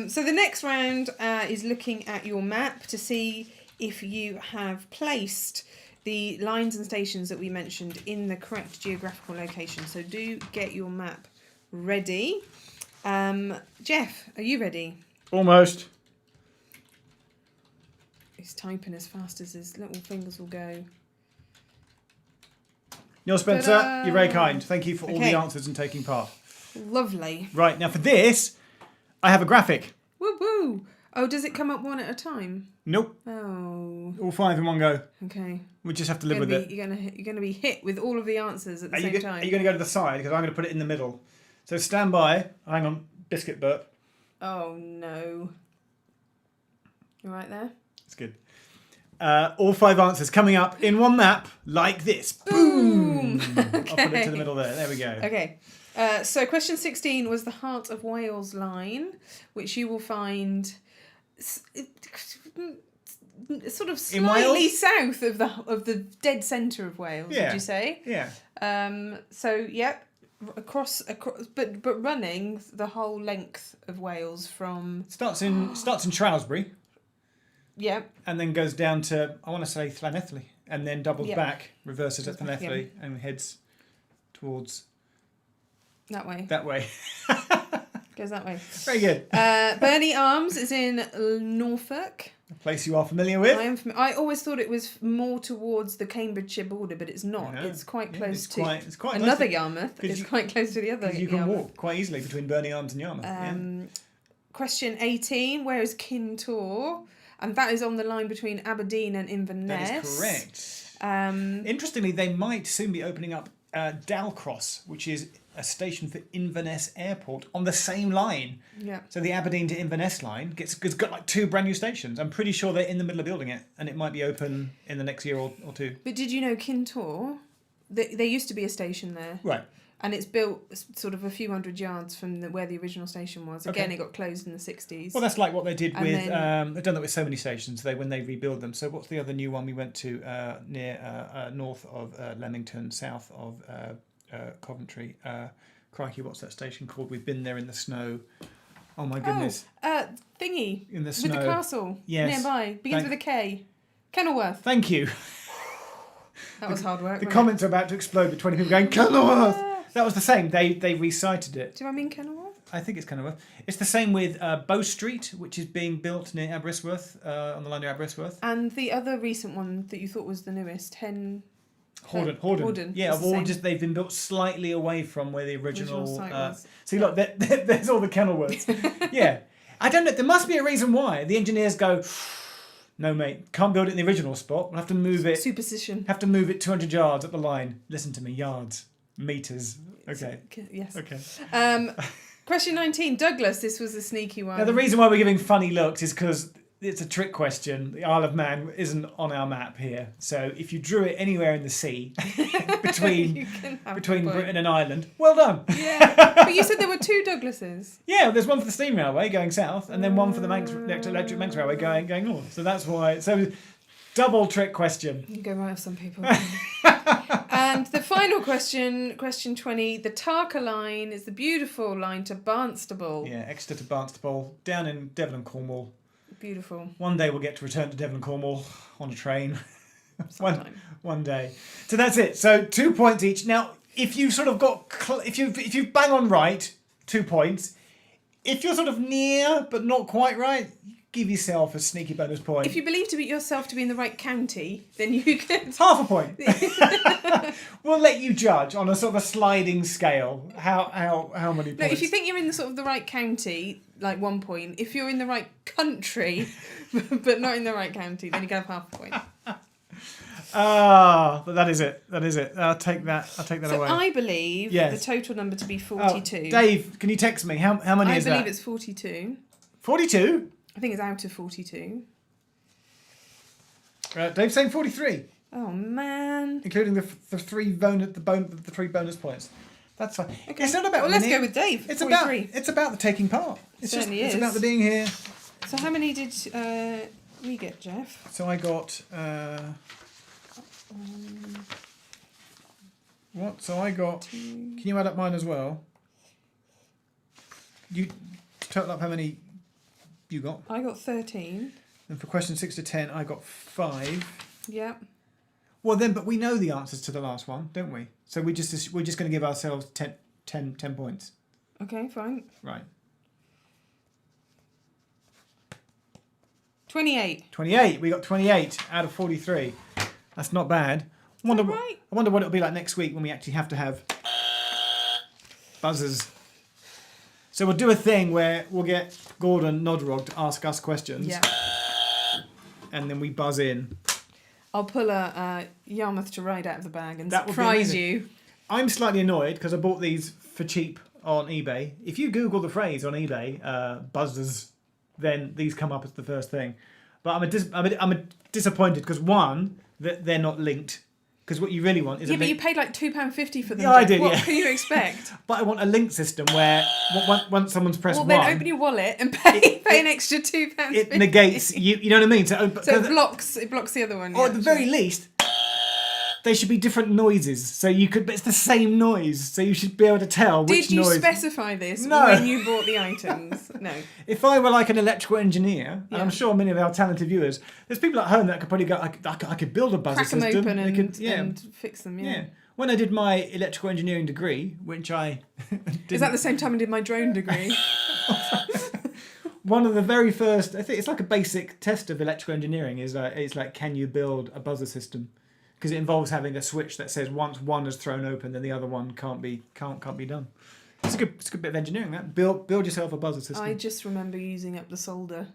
So the next round is looking at your map to see if you have placed the lines and stations that we mentioned in the correct geographical location. So do get your map ready. Jeff, are you ready? Almost. He's typing as fast as his little fingers will go. Neil Spencer, Ta-da! you're very kind. Thank you for all Okay. the answers and taking part. Lovely. Right, now for this, I have a graphic. Woo woo. Oh, does it come up one at a time? Nope. Oh. All 5 in one go. Okay. We just have to live with it. You're gonna be hit with all of the answers at the same time. Are you going to go to the side? Because I'm going to put it in the middle. So stand by. Hang on. Biscuit burp. Oh no. You right there? That's good. All 5 answers coming up in one map like this. Boom! Okay. I'll put it to the middle there. There we go. Okay. So question 16 was the Heart of Wales line, which you will find sort of In Wales? slightly south of the dead centre of Wales. Yeah. Would you say? Yeah. So yep, across, but running the whole length of Wales from Starts in Shrewsbury yep. and then goes down to, I want to say, Llanelli, and then doubles Yep. back, reverses at Goes back, Llanelli, and heads towards That way. that way. Goes that way. Very good. Burney Arms is in Norfolk. A place you are familiar with. I always thought it was more towards the Cambridgeshire border, but it's not. No. It's quite Yeah, close to it's quite another close Yarmouth. It's you- quite close to the other because you can Yarmouth. walk quite easily between Burney Arms and Yarmouth. Question 18. Where is Kintor? And that is on the line between Aberdeen and Inverness. That is correct. Interestingly, they might soon be opening up Dalcross, which is a station for Inverness Airport on the same line. Yeah. So the Aberdeen to Inverness line it's got like 2 brand new stations. I'm pretty sure they're in the middle of building it, and it might be open in the next year or two. But did you know Kintor? There used to be a station there. Right. And it's built sort of a few hundred yards from where the original station was. Again, Okay. it got closed in the 60s. Well, that's like what they did And with. then- They've done that with so many stations. When they rebuild them. So what's the other new one we went to near north of Leamington, south of Coventry? Crikey, what's that station called? We've been there in the snow. Oh my goodness! Thingy. In the With snow. the castle. Yes. Nearby. Begins with a K. Kenilworth. Thank you. That was hard work. The wasn't comments are about to explode with 20 people going, Kenilworth! That was the same. They recited it. it? Do I mean Kenilworth? I think it's Kenilworth. It's the same with Bow Street, which is being built near Aberystwyth, on the line near Aberystwyth. And the other recent one that you thought was the newest, Horden. Yeah, It's the all same. just they've been built slightly away from where the original site was. See, look, there's all the Kenilworths. Yeah, I don't know. There must be a reason why the engineers go. No, mate, can't build it in the original spot. We'll have to move it. Superstition. Have to move it 200 yards up the line. Listen to me, yards, meters. Okay. Yes. Okay. Question 19. Douglas, this was a sneaky one. Now the reason why we're giving funny looks is because it's a trick question. The Isle of Man isn't on our map here, so if you drew it anywhere in the sea between You can have between the point. Britain and Ireland, well done. Yeah. But you said there were 2 Douglases. Yeah, there's one for the steam railway going south, and then one for the electric Manx railway going north. So that's why. So double trick question. You go right off some people. And the final question, question 20. The Tarka line is the beautiful line to Barnstaple. Yeah, Exeter to Barnstaple, down in Devon and Cornwall. Beautiful. One day we'll get to return to Devon and Cornwall on a train. Sometime. one day. So that's it. So 2 points each. Now, if you sort of got if you bang on right, 2 points. If you're sort of near but not quite right, give yourself a sneaky bonus point. If you believe yourself to be in the right county, then you can. It's half a point. We'll let you judge on a sort of a sliding scale how many points. No, if you think you're in the sort of the right county, like 1 point. If you're in the right country, but not in the right county, then you can have half a point. But that is it. That is it. I'll take that So away. I believe Yes. the total number to be Oh, 42. Dave, can you text me? How many I is that? believe it's 42. 42? I think it's out of 42. Dave's saying 43, Oh man. including the three bonus points. That's fine. Okay. It's not about Well, let's winning. go with Dave. It's 43. about the taking part. It's Certainly it's is. about the being here. So how many did we get, Jeff? So I got what? So I got. Can you add up mine as well? You total up how many you got. I got 13. And for question 6 to 10, I got 5. Yep. Well then, but we know the answers to the last one, don't we? So we're just going to give ourselves 10 points. Okay, fine. Right. 28. 28. We got 28 out of 43. That's not bad. I wonder right? I wonder what it'll be like next week when we actually have to have buzzers. So we'll do a thing where we'll get Gordon Nodrog to ask us questions. Yeah. And then we buzz in. I'll pull a Yarmouth to ride out of the bag and That would be surprise amazing. you. I'm slightly annoyed because I bought these for cheap on eBay. If you Google the phrase on eBay, buzzers, then these come up as the first thing. But I'm disappointed because one, that they're not linked Because what you really want is Yeah, a but you link. paid like £2.50 for them. Yeah, I Jeff. did, What yeah. can you expect? But I want a link system where once someone's pressed Well, one, then open your wallet and pay an extra £2.50. it negates you know what I mean? So So it blocks the other one. or yeah, at the very sure. least, they should be different noises. So you could, but it's the same noise. So you should be able to tell which Did you noise. specify this No. when you bought the items? No. If I were like an electrical engineer, and Yeah. I'm sure many of our talented viewers, there's people at home that could probably go, I could build a buzzer Crack them system. open They could- and fix them, yeah. yeah. When I did my electrical engineering degree, which I did, Is that the same time I did my drone degree? one of the very first, I think it's like a basic test of electrical engineering is it's like, can you build a buzzer system? Because it involves having a switch that says once one is thrown open, then the other one can't be done. It's a good bit of engineering. That build yourself a buzzer system. I just remember using up the solder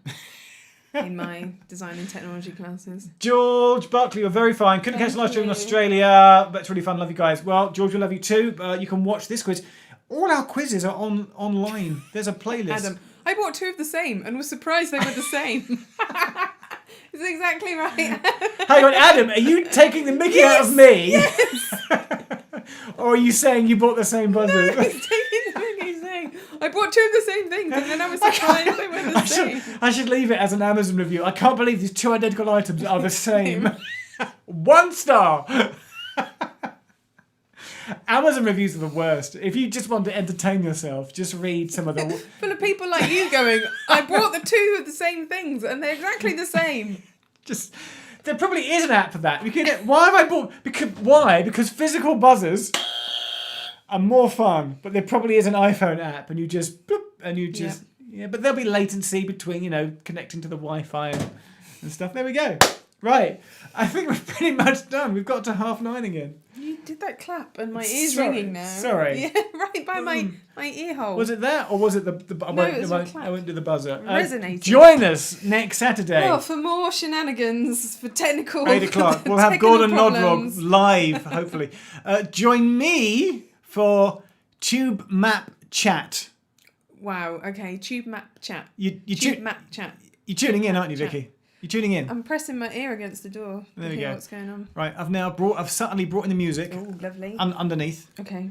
in my design and technology classes. George Buckley, you're very fine. Couldn't catch the live stream in Thank you. Australia, but it's really fun. Love you guys. Well, George, we love you too. You can watch this quiz. All our quizzes are online. There's a playlist. Adam, I bought two of the same and was surprised they were the same. It's exactly right. Hang on, Adam, are you taking the mickey out of me? Yes. Or are you saying you bought the same buzzers? It's taking the mickey saying, I bought two of the same things and then I was surprised they were the same. I should leave it as an Amazon review. I can't believe these two identical items are the same. 1 star. Amazon reviews are the worst. If you just want to entertain yourself, just read some of the... Full of people like you going, I bought the two of the same things and they're exactly the same. Just... There probably is an app for that. Why have I bought... Why? Because physical buzzers are more fun, but there probably is an iPhone app and you just... Boop, and you just... Yeah, but there'll be latency between, connecting to the Wi-Fi and stuff. There we go. Right. I think we're pretty much done. We've got to 9:30 again. You did that clap and my ear's Sorry, ringing now. sorry. Yeah, right by my ear hole. Was it that, or was it the I No, won't, it was I a won't, clap. I won't do the buzzer. Resonating. Join us next Saturday, Oh, for more shenanigans, for technical 8 o'clock. We'll have technical Gordon problems. Nodrog live, hopefully. Join me for Tube Map Chat. Wow, okay, tube map chat. You're Map chat. tuning in, aren't you, Chat. Vicky? You're tuning in. I'm pressing my ear against the door to There we hear go. what's going on. Right, I've suddenly brought in the music Oh, lovely. underneath. Okay.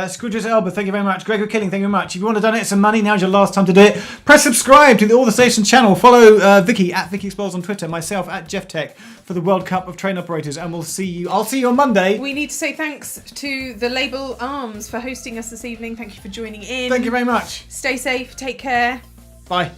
Scrooge's Elba, thank you very much. Gregor Killing, thank you very much. If you want to donate some money, now's your last time to do it. Press subscribe to the All the Station channel. Follow Vicky at Vicky Explores on Twitter, myself at Jeff Tech for the World Cup of Train Operators, and I'll see you on Monday. We need to say thanks to the label Arms for hosting us this evening. Thank you for joining in. Thank you very much. Stay safe, take care. Bye.